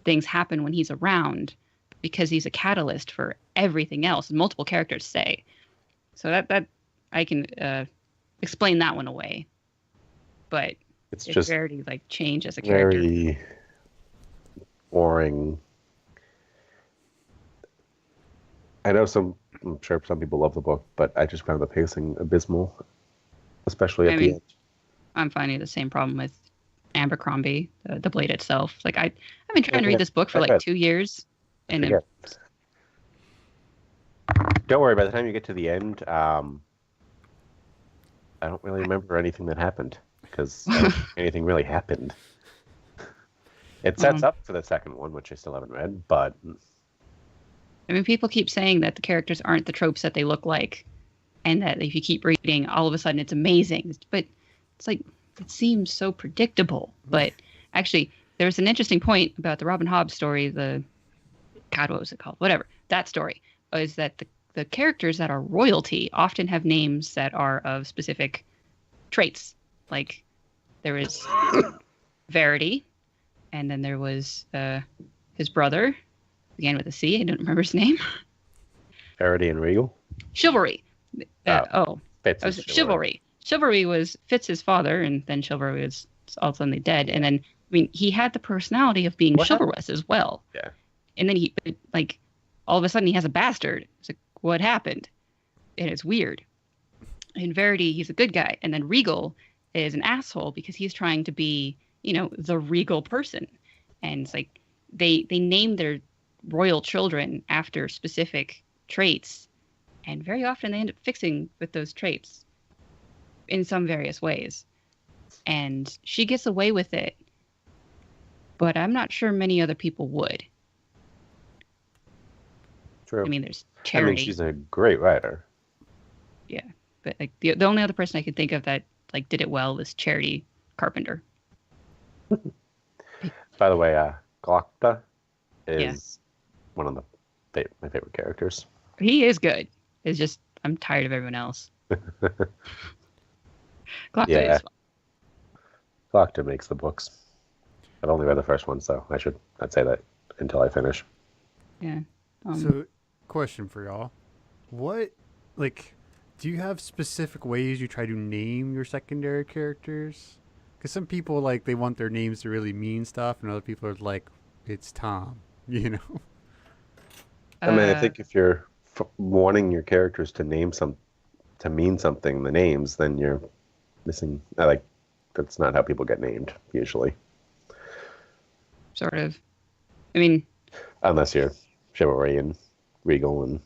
things happen when he's around because he's a catalyst for everything else, and multiple characters say. So that I can explain that one away, but it's it's just Verity like change as a character. very boring. I'm sure some people love the book, but I just found the pacing abysmal, especially at the end. I'm finding the same problem with Abercrombie, the Blade itself. Like I've been trying to read this book for like 2 years, and Don't worry. By the time you get to the end, I don't really remember anything that happened because anything really happened. It sets up for the second one, which I still haven't read, but I mean, people keep saying that the characters aren't the tropes that they look like, and that if you keep reading, all of a sudden it's amazing. But it's like, it seems so predictable. But actually, there's an interesting point about the Robin Hobb story. What was it called? Whatever. That story is that the characters that are royalty often have names that are of specific traits. Like there was Verity, and then there was his brother, again with a C. I don't remember his name. Verity and Regal. Chivalry. Fitz was Chivalry. Chivalry was Fitz's father, and then Chivalry was all suddenly dead. And then, I mean, he had the personality of being chivalrous as well. Yeah. And then he, like, all of a sudden he has a bastard. It's like, what happened? And it's weird. In Verity, he's a good guy. And then Regal is an asshole because he's trying to be, the regal person. And it's like, they name their royal children after specific traits. And very often they end up fixing with those traits in some various ways. And she gets away with it, but I'm not sure many other people would. True. I mean, there's Charity. I mean, she's a great writer. Yeah, but like the only other person I could think of that like did it well was Charity Carpenter. By the way, Glokta is one of my favorite characters. He is good. It's just I'm tired of everyone else. Glokta is fun. Glokta makes the books. I've only read the first one, so I should not say that until I finish. Yeah. So, question for y'all: do you have specific ways you try to name your secondary characters? Because some people they want their names to really mean stuff, and other people are like, "It's Tom," I mean, I think if you're wanting your characters to mean something, the names, then you're missing. That's not how people get named usually. Sort of. I mean, unless you're Chivalry and Regal and.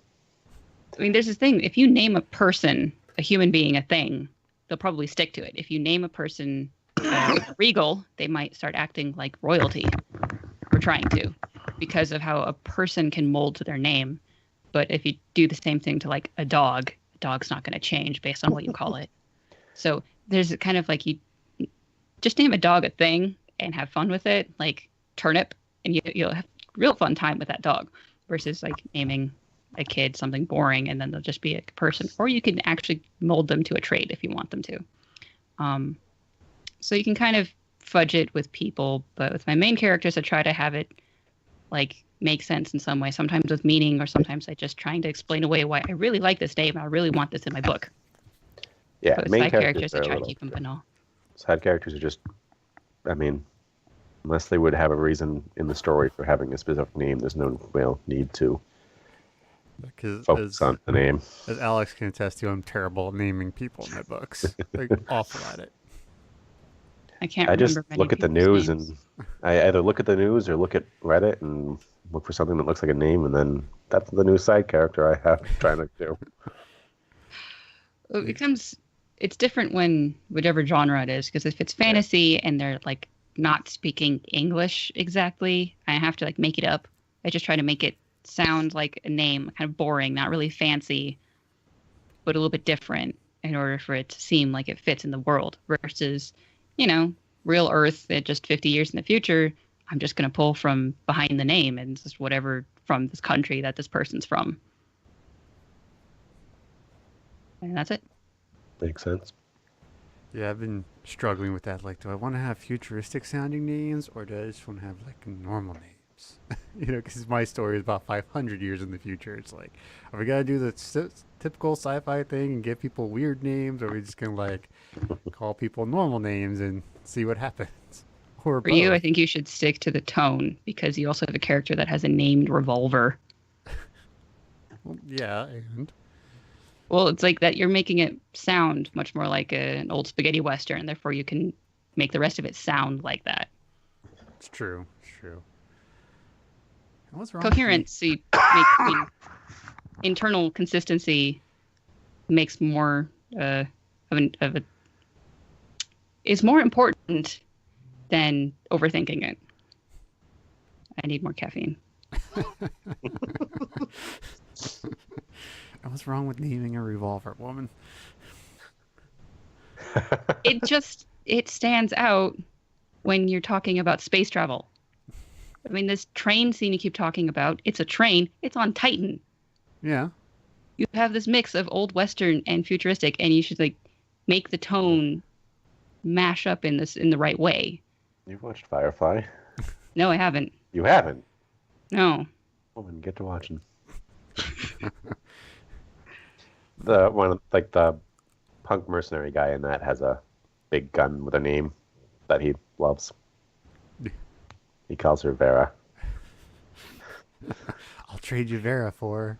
I mean, there's this thing. If you name a person, a human being, a thing, they'll probably stick to it. If you name a person Regal, they might start acting like royalty. Or trying to, because of how a person can mold to their name. But if you do the same thing to like a dog's not going to change based on what you call it. So there's kind of like you just name a dog a thing and have fun with it, like Turnip, and you'll have real fun time with that dog. Versus like naming a kid something boring, and then they'll just be a person. Or you can actually mold them to a trait if you want them to. So you can kind of fudge it with people, but with my main characters, I try to have it like make sense in some way. Sometimes with meaning, or sometimes I just trying to explain away why I really like this name and I really want this in my book. Yeah, But with main side characters, I are a try to little- keep them banal. Side characters are just, I mean, unless they would have a reason in the story for having a specific name, there's no real need to Because focus on the name. as Alex can attest to, I'm terrible at naming people in my books. Like awful at it. I can't I remember just many look at the people's news names. and I either look at the news or look at Reddit and look for something that looks like a name, and then that's the new side character I have trying to do. It becomes, it's different when whichever genre it is, because if it's fantasy and they're like not speaking English exactly, I have to like make it up. I just try to make it sound like a name, kind of boring, not really fancy, but a little bit different in order for it to seem like it fits in the world. Versus, you know, real Earth at just 50 years in the future, I'm just going to pull from behind the name and just whatever from this country that this person's from. And that's it. Makes sense. Yeah, I've been struggling with that. Like, do I want to have futuristic sounding names, or do I just want to have like normal names? You know, because my story is about 500 years in the future. It's like, are we gonna do the typical sci-fi thing and give people weird names, or are we just gonna like call people normal names and see what happens? Or For you, both? I think you should stick to the tone because you also have a character that has a named revolver. Well, yeah, and Well, it's like that you're making it sound much more like an old spaghetti western, and therefore you can make the rest of it sound like that. it's true. It's true. And what's wrong? with Coherency, I mean, internal consistency makes more of a is more important than overthinking it. I need more caffeine. And what's wrong with naming a revolver, woman? It stands out when you're talking about space travel. I mean, this train scene you keep talking about, it's a train, it's on Titan. Yeah. You have this mix of old western and futuristic, and you should like make the tone mash up in the right way. You've watched Firefly? No, I haven't. You haven't? No. Woman, get to watching. The one, like the punk mercenary guy in that has a big gun with a name that he loves. He calls her Vera. I'll trade you Vera for.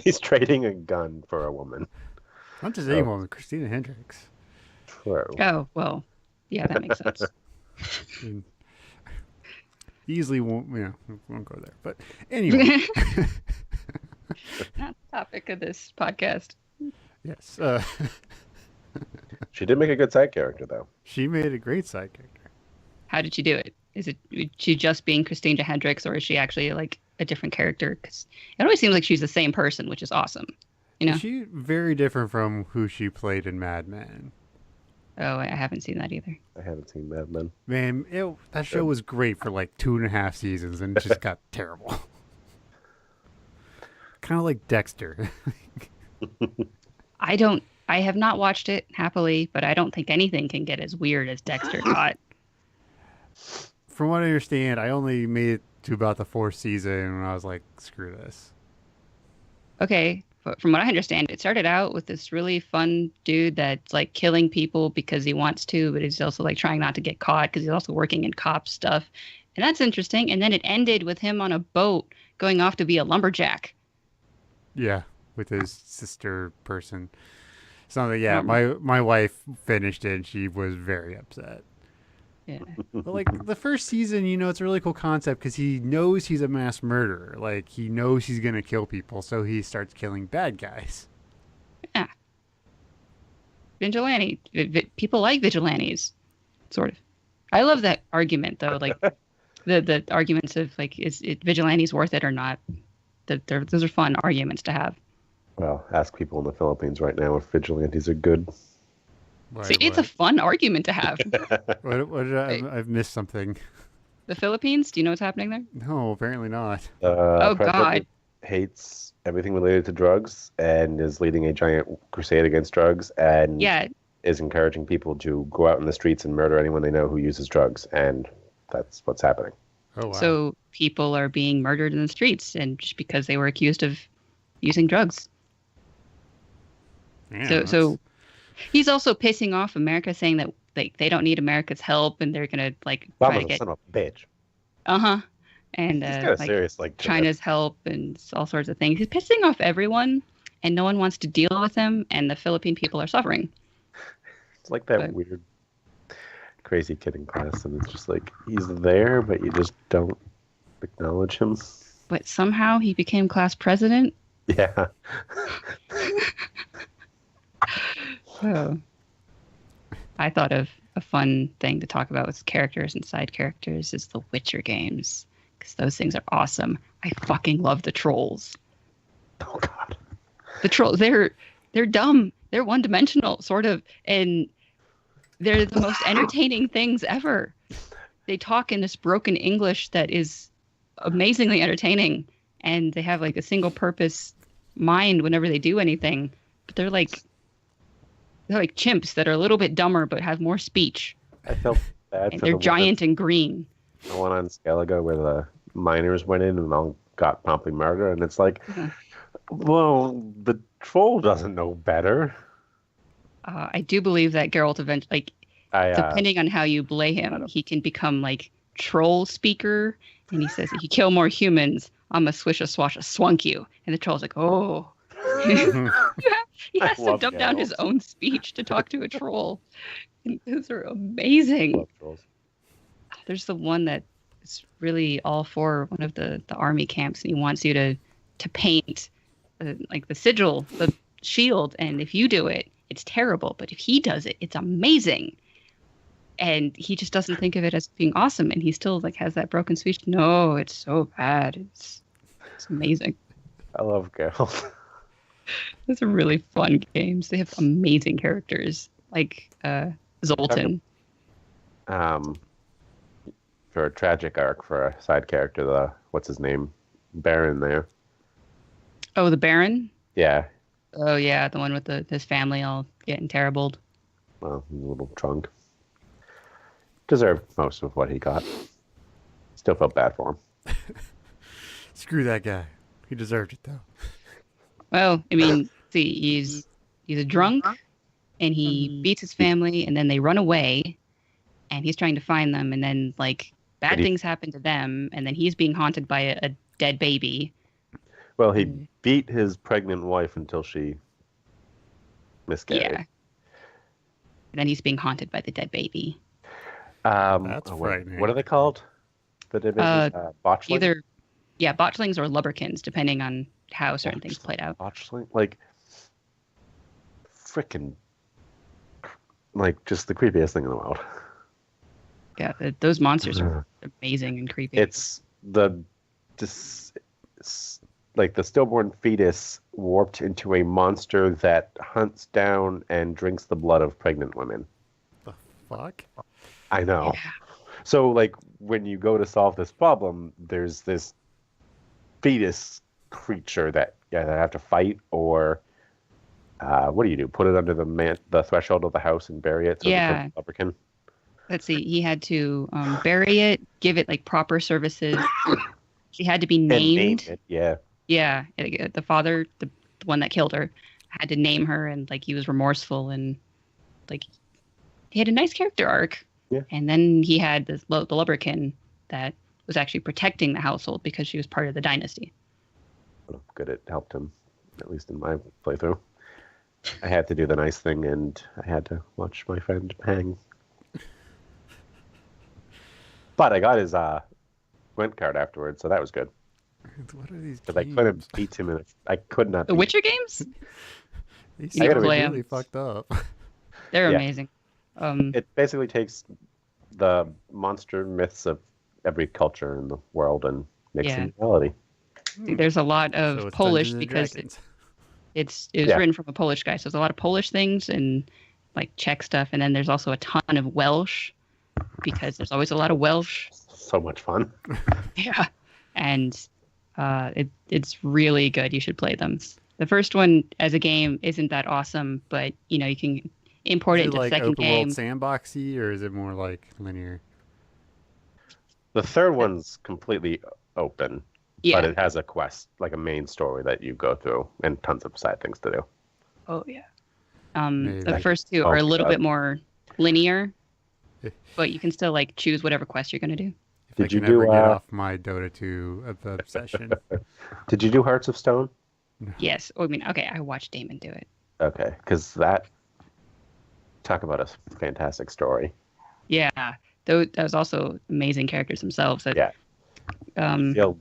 He's trading a gun for a woman. Not just any woman, Christina Hendricks. True. Oh, well, yeah, that makes sense. I mean, easily won't, won't go there. But anyway, Not the topic of this podcast. yes. She did make a good side character, though. She made a great side character. How did she do it? Is she just being Christina Hendricks, or is she actually like a different character? Because it always seems like she's the same person, which is awesome. You know? She very different from who she played in Mad Men. Oh, I haven't seen that either. I haven't seen Mad Men. Man, that show was great for like 2.5 seasons and it just got terrible. Kind of like Dexter. I have not watched it happily, but I don't think anything can get as weird as Dexter got. From what I understand, I only made it to about the 4th season and I was like, screw this. Okay, but from what I understand, it started out with this really fun dude that's like killing people because he wants to, but he's also like trying not to get caught because he's also working in cop stuff. And that's interesting. And then it ended with him on a boat going off to be a lumberjack. Yeah, with his sister person. So yeah, my wife finished it and she was very upset. Yeah. But like the first season, it's a really cool concept because he knows he's a mass murderer. Like he knows he's gonna kill people, so he starts killing bad guys. Yeah. Vigilante. People like vigilantes, sort of. I love that argument though. Like the arguments of like, is it vigilantes worth it or not? Those are fun arguments to have. Well, ask people in the Philippines right now if vigilantes are good. See, it's a fun argument to have. What did I've missed something. The Philippines? Do you know what's happening there? No, apparently not. Oh, President God. hates everything related to drugs and is leading a giant crusade against drugs and Yeah. is encouraging people to go out in the streets and murder anyone they know who uses drugs, and that's what's happening. Oh wow. So people are being murdered in the streets, and just because they were accused of using drugs. Man, So he's also pissing off America, saying that like they don't need America's help, and they're gonna like try to Obama's a get son of a bitch. and He's kind of like serious, like China's help and all sorts of things. He's pissing off everyone, and no one wants to deal with him, and the Philippine people are suffering. It's like that But- weird, crazy kid in class, and it's just like he's there, but you just don't acknowledge him. But somehow he became class president. Yeah. So I thought of a fun thing to talk about with characters and side characters is the Witcher games, because those things are awesome. I fucking love the trolls. Oh God. The trolls, they're dumb. They're one dimensional, sort of, and they're the most entertaining things ever. They talk in this broken English that is amazingly entertaining, and they have like a single purpose mind whenever they do anything. But they're like chimps that are a little bit dumber but have more speech, I felt bad and for they're the giant and green. the one on Skellige where the miners went in and all got promptly murdered, and it's like, Mhm. well, the troll doesn't know better. I do believe that Geralt eventually, like, I depending on how you play him, he can become like troll speaker, and he says, if you kill more humans, I'm gonna swish a swash a swunk you. And the troll's like, oh. He I has to love dumb down his Geralt. own speech to talk to a troll. And those are amazing. love trolls. There's the one that is really all for one of the army camps, and he wants you to paint like the sigil, the shield, and if you do it, it's terrible, but if he does it, it's amazing. And he just doesn't think of it as being awesome, and he still like has that broken speech. No, it's so bad. It's amazing. I love Geralt. Those are really fun games. They have amazing characters like Zoltan. For a tragic arc for a side character, the what's his name, Baron there. Oh, the Baron. Yeah, Oh yeah, the one with his family all getting terrible. well, he's a little drunk. Deserved most of what he got. Still felt bad for him. Screw that guy. He deserved it though. Well, I mean, see, he's a drunk, and he beats his family, and then they run away, and he's trying to find them, and then like bad But he- things happen to them, and then he's being haunted by a dead baby. Well, he beat his pregnant wife until she miscarried. Yeah. And then he's being haunted by the dead baby. That's what frightening. are they called? The divisions? Botchling? Either, yeah, botchlings or lubberkins, depending on how certain things played out. Botchling? Like, frickin', like, just the creepiest thing in the world. Yeah, those monsters are amazing and creepy. It's like the stillborn fetus warped into a monster that hunts down and drinks the blood of pregnant women. The fuck? I know. Yeah. So, like, when you go to solve this problem, there's this fetus creature that you either have to fight or what do you do? Put it under the threshold of the house and bury it? So it Yeah. becomes a leprechaun? Let's see. He had to bury it, give it like proper services. She had to be And name named. it, yeah. Yeah, the father, the one that killed her, had to name her, and like he was remorseful, and like he had a nice character arc. Yeah. And then he had the lubberkin that was actually protecting the household because she was part of the dynasty. Good, it helped him, at least in my playthrough. I had to do the nice thing, and I had to watch my friend hang. But I got his Gwent card afterwards, so that was good. What are these Because I games? couldn't beat him I could not The beat Witcher games, These You need to sound play 'em. really fucked up. they're Yeah. amazing. It basically takes the monster myths of every culture in the world and makes Yeah. them reality. There's a lot of So it's Polish Dungeons and because Dragons. it was Yeah. written from a Polish guy, so there's a lot of Polish things and like Czech stuff, and then there's also a ton of Welsh because there's always a lot of Welsh. So much fun. Yeah, and it's really good. You should play them. The first one as a game isn't that awesome, but you know you can import Is it it into the like second open game. world sandboxy, or is it more like linear? The third one's completely open, Yeah. but it has a quest, like a main story that you go through, and tons of side things to do. Oh yeah. Maybe. The first two Oh are a my little God. bit more linear, but you can still like choose whatever quest you're gonna do. If Did I you can ever do, get off my Dota 2 obsession. Did you do Hearts of Stone? Yes. Oh, I mean, okay, I watched Damon do it. Okay, because talk about a fantastic story. Yeah. Though that was also amazing characters themselves. That, Yeah. Feel-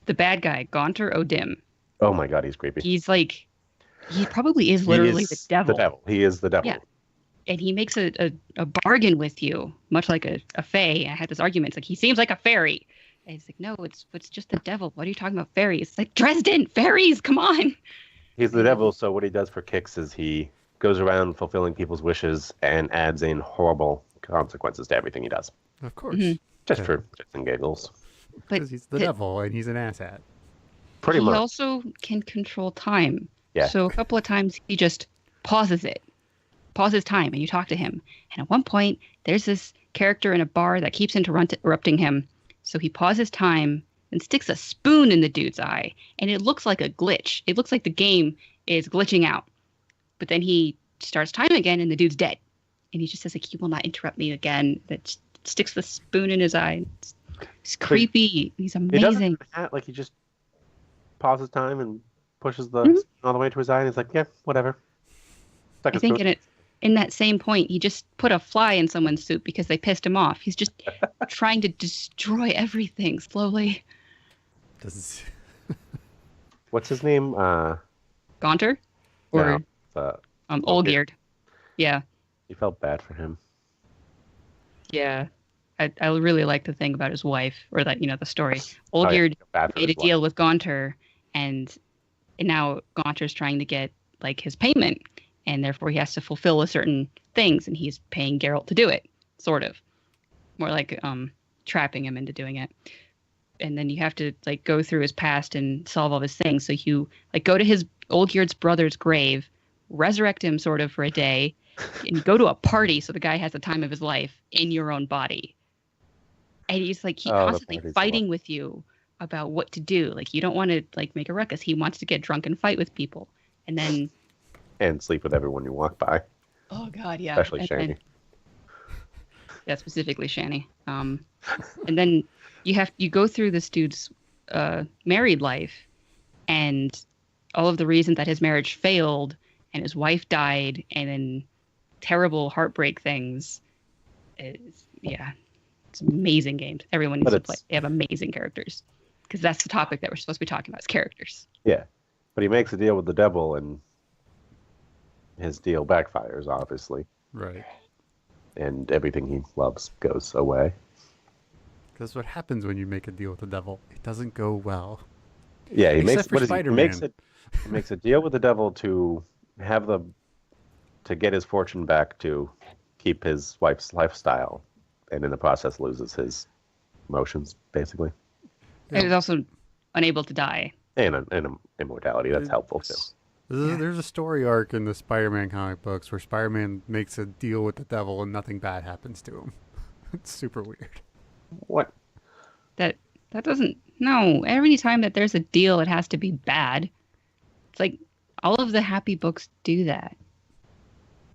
the bad guy, Gaunter O'Dim. oh my God, he's creepy. He's like, he probably is He literally is the devil. He is the devil. Yeah. And he makes a bargain with you, much like a fae. I had this argument. It's like, he seems like a fairy. And he's like, no, it's just the devil. What are you talking about, fairies? It's like, Dresden, fairies, come on. He's the devil, so what he does for kicks is he goes around fulfilling people's wishes and adds in horrible consequences to everything he does. Of course. Mhm. Just Yeah. for shits and giggles. But Because he's the devil and he's an asshat. Pretty he much. also can control time. Yeah. So a couple of times he just pauses time, and you talk to him. And at one point, there's this character in a bar that keeps interrupting him. So he pauses time and sticks a spoon in the dude's eye, and it looks like a glitch. It looks like the game is glitching out. But then he starts time again, and the dude's dead. And he just says, like, he will not interrupt me again. That sticks the spoon in his eye. It's creepy. He's He amazing. doesn't like he just pauses time and pushes the Mhm. all the way to his eye, and he's like, yeah, whatever. Stuck I his think spoon. in that same point, he just put a fly in someone's soup because they pissed him off. He's just trying to destroy everything slowly. Doesn't What's his name? Gaunter? Or Uh, Olgierd. Yeah. you felt bad for him. Yeah. I really like the thing about his wife, or that, the story. Oh, yeah, Olgierd you felt bad for made a his wife. deal with Gaunter, and now Gaunter's trying to get like his payment, and therefore he has to fulfill a certain things, and he's paying Geralt to do it, sort of. More like trapping him into doing it. And then you have to like go through his past and solve all his things. So you like go to his Olgierd's brother's grave, resurrect him sort of for a day, and go to a party so the guy has the time of his life in your own body. And he's like The constantly party's fighting with you about what to do. Like you don't want to like make a ruckus. He wants to get drunk and fight with people. And then And sleep with everyone you walk by, oh god, yeah. especially And Shani. then- yeah, specifically Shani. And then you go through this dude's married life and all of the reasons that his marriage failed and his wife died and then terrible heartbreak things. It's amazing games. Everyone needs But to play. They have amazing characters because that's the topic that we're supposed to be talking about is characters. Yeah, but he makes a deal with the devil, and his deal backfires, obviously, Right. and everything he loves goes away. Because what happens when you make a deal with the devil? It doesn't go well. Yeah, he Except makes for what is he? He makes Spider-Man. it. He makes a deal with the devil to get his fortune back to keep his wife's lifestyle, and in the process loses his emotions, basically, And he's also unable to die. and immortality. That's helpful too. There's a story arc in the Spider-Man comic books where Spider-Man makes a deal with the devil and nothing bad happens to him. It's super weird. What? That doesn't no. Every time that there's a deal, it has to be bad. It's like all of the happy books do that.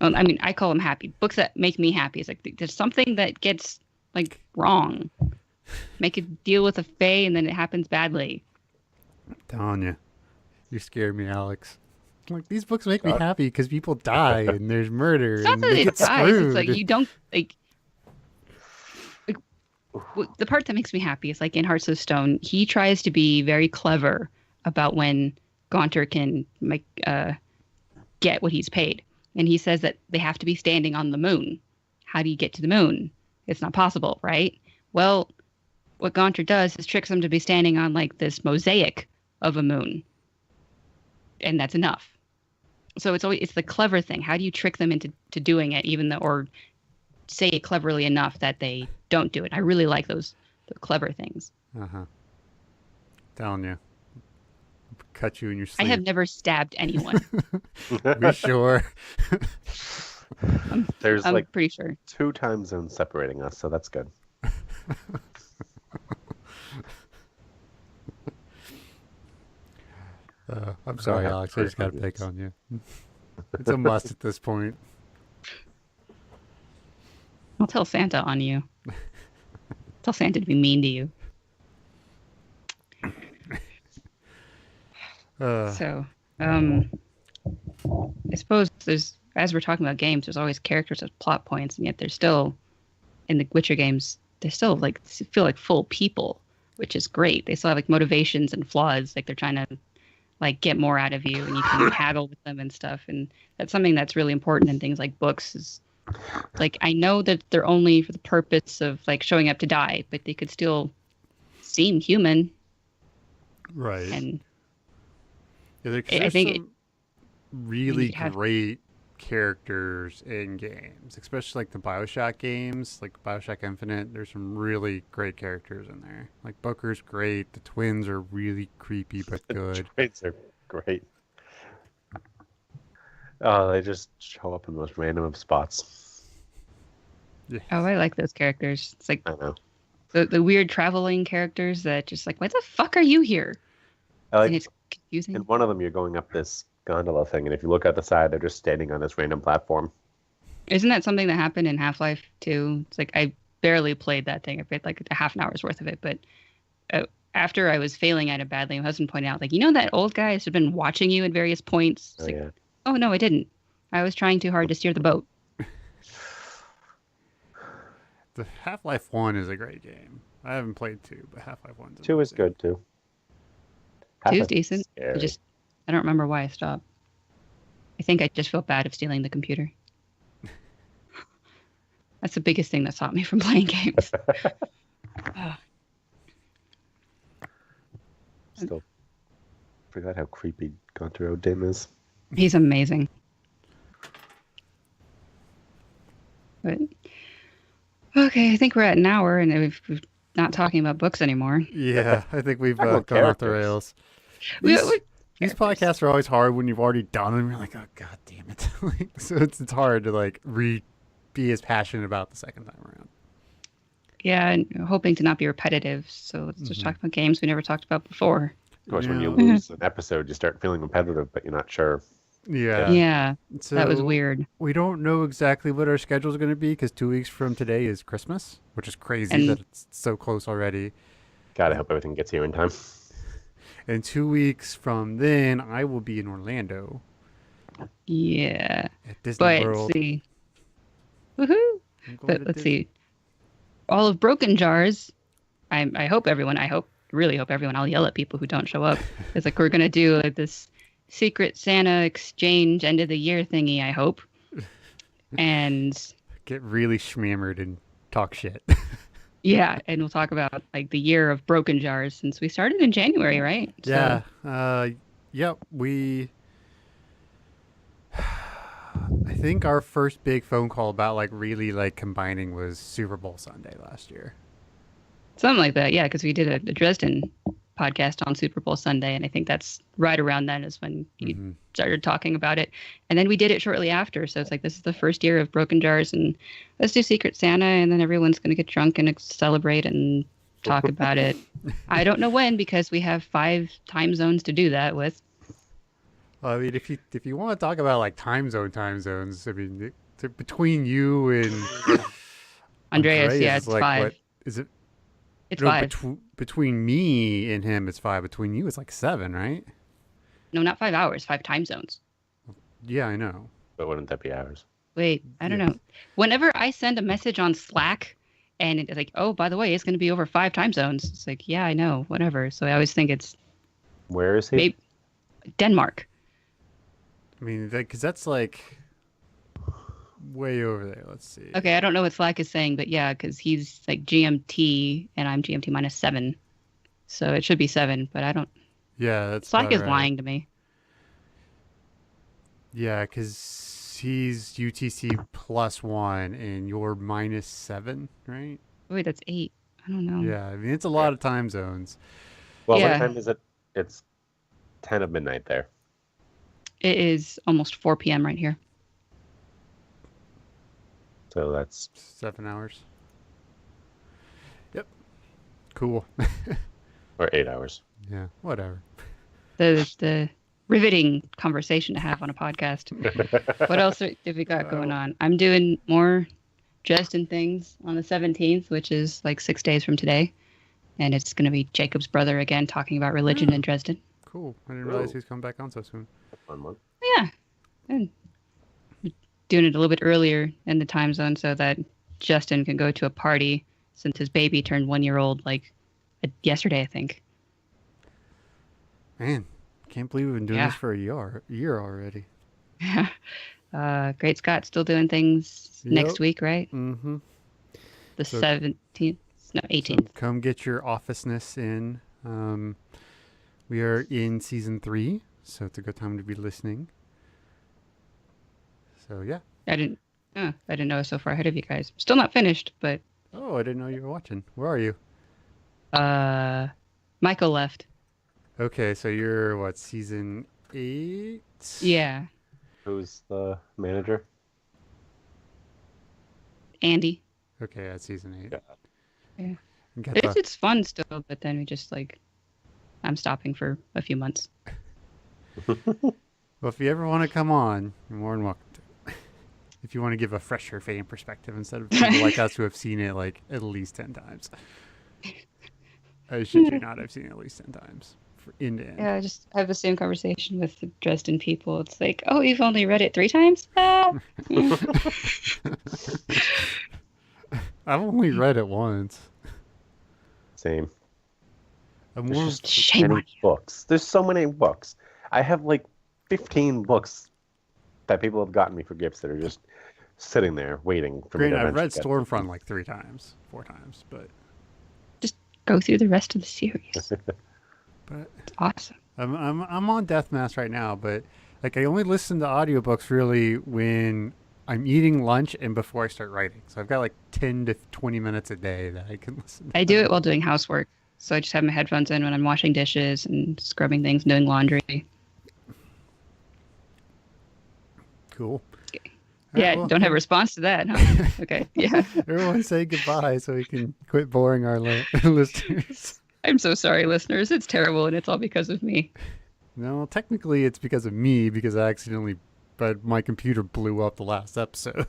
I mean, I call them happy books that make me happy. It's like there's something that gets like wrong. Make a deal with a fae and then it happens badly. Telling you, you scared me, Alex. Like these books make me happy because people die and there's murder It's not and that they it get dies. screwed. It's like you don't like. The part that makes me happy is like in Hearts of Stone, he tries to be very clever about when Gaunter can get what he's paid. And he says that they have to be standing on the moon. How do you get to the moon? It's not possible, right? Well, what Gaunter does is tricks them to be standing on like this mosaic of a moon. And that's enough. So it's the clever thing. How do you trick them into doing it, even though, or say it cleverly enough that they don't do it. I really like the clever things. Telling you, cut you in your I sleep. have never stabbed anyone. We sure. There's I'm like pretty sure. 2 time zones separating us, so that's good. I'm sorry, Alex. I just got to pick on you. It's a must at this point. I'll tell Santa on you. Tell Santa to be mean to you. So, I suppose as we're talking about games, there's always characters with plot points, and yet there's still, in the Witcher games, they still like feel like full people, which is great. They still have like motivations and flaws, like they're trying to like get more out of you, and you can haggle with them and stuff. And that's something that's really important in things like books. Is like I know that they're only for the purpose of like showing up to die, but they could still seem human. Right. And I think some really have great characters in games, especially like the BioShock games, like BioShock Infinite. There's some really great characters in there. Like Booker's great. The twins are really creepy but good. The twins are great. Oh, they just show up in the most random of spots. Yeah. Oh, I like those characters. It's like I know. the weird traveling characters that just like, why the fuck are you here? I like, And it's confusing. in one of them, you're going up this gondola thing, and if you look at the side, they're just standing on this random platform. Isn't that something that happened in Half-Life 2? It's like I barely played that thing. I played like a half an hour's worth of it, but after I was failing at it badly, my husband pointed out, like, you know, that old guy has been watching you at various points. It's Oh, like, yeah. oh no, I didn't. I was trying too hard to steer the boat. The Half-Life 1 is a great game. I haven't played 2, but Half-Life 1 2 is good, too. 2's decent. I don't remember why I stopped. I think I just felt bad of stealing the computer. That's the biggest thing that stopped me from playing games. Still forgot how creepy Gunter O'Dim is. He's amazing. But okay, I think we're at an hour, and we're not talking about books anymore. Yeah, I think we've Talk about gone off the characters. rails. We- These podcasts are always hard when you've already done them. You're like, oh god damn it! Like, so it's hard to like be as passionate about the second time around. Yeah, and hoping to not be repetitive. So let's just talk about games we never talked about before. Of course, when you Yeah. lose an episode, you start feeling repetitive, but you're not sure. Yeah. Yeah, So that was weird. We don't know exactly what our schedule is going to be because 2 weeks from today is Christmas, which is crazy And- that it's so close already. God, I hope everything gets here in time. And 2 weeks from then, I will be in Orlando Yeah, at Disney but World. see, woohoo! I'm going But to let's Disney. see, all of Broken Jars. I hope everyone. Really hope everyone. I'll yell at people who don't show up. It's like we're gonna do like this Secret Santa exchange end of the year thingy. I hope, and Get really schmammered and talk shit. yeah, and we'll talk about like the year of Broken Jars since we started in January, right? So- Yeah. Yep. We. I think our first big phone call about like really like combining was Super Bowl Sunday last year. Something like that, yeah, because we did a Dresden podcast on Super Bowl Sunday, and I think that's right around then is when you started talking about it. And then we did it shortly after, so it's like this is the first year of Broken Jars, and let's do Secret Santa, and then everyone's going to get drunk and celebrate and talk about it. I don't know when, because we have 5 time zones to do that with. I mean, if you want to talk about like time zones, I mean, between you and Andreas, yeah, is it's like 5. what is it? It's No, 5. between me and him, it's 5. Between you, it's like 7, right? No, not 5 hours, 5 time zones. Yeah, I know. But wouldn't that be ours? Wait, I don't know. Whenever I send a message on Slack and it's like, oh, by the way, it's going to be over 5 time zones. It's like, yeah, I know, whatever. So I always think it's Where is he? maybe Denmark. I mean, because that's like way over there. Let's see. Okay, I don't know what Slack is saying, but yeah, because he's like GMT and I'm GMT minus 7. So it should be 7, but I don't. Yeah, that's Slack about is right. lying to me. Yeah, because he's UTC +1 and you're -7, right? Wait, that's 8. I don't know. Yeah, I mean it's a lot of time zones. Well, Yeah. what time is it? It's 10 of midnight there. It is almost 4 p.m. right here. So that's 7 hours. Yep. Cool. or 8 hours. Yeah, whatever. The riveting conversation to have on a podcast. What else did we got going on? I'm doing more Dresden things on the 17th, which is like 6 days from today. And it's going to be Jacob's brother again talking about religion in Dresden. Cool. I didn't realize Whoa. he was coming back on so soon. Fun month. Yeah. And doing it a little bit earlier in the time zone so that Justin can go to a party since his baby turned 1 year old like yesterday, I think. Man, can't believe we've been doing Yeah. this for a year already. Great Scott still doing things next Yep. week, right? Mm-hmm. The So- 17th? No, 18th. So come get your officeness in. We are in season 3, so it's a good time to be listening. So yeah. I didn't know I was so far ahead of you guys. Still not finished, but Oh, I didn't know you were watching. Where are you? Michael left. Okay, so you're what, season 8? Yeah, Who's the manager? Andy. Okay, that's season 8. Yeah. Yeah. Got It's fun still, but then we just like I'm stopping for a few months. Well, if you ever want to come on, you're more than welcome to. If you want to give a fresher fan perspective instead of people like us who have seen it like at least 10 times. I shit you not, I've seen it at least 10 times. End to end. Yeah, I just have the same conversation with the Dresden people. It's like, oh, you've only read it 3 times? Ah. I've only read it once. Same. I'm There's more, just so Shame many on you. books. There's so many books. I have like 15 books that people have gotten me for gifts that are just sitting there waiting for me granted, to I've read eventually get Stormfront like 4 times, but Go through the rest of the series. but It's awesome. I'm on Deathmask right now, but like I only listen to audiobooks really when I'm eating lunch and before I start writing. So I've got like 10 to 20 minutes a day that I can listen to. I do it while doing housework. So I just have my headphones in when I'm washing dishes and scrubbing things, doing laundry. Cool. Yeah, Alright, well, don't have a response to that, huh? Okay, yeah. Everyone say goodbye so we can quit boring our listeners. I'm so sorry, listeners. It's terrible, and it's all because of me. No, technically it's because of me because but my computer blew up the last episode.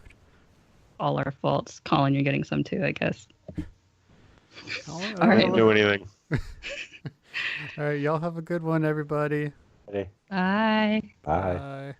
All our faults. Colin, you're getting some too, I guess. All right. Can't do anything. All right, y'all have a good one, everybody. Okay. Bye. Bye. Bye.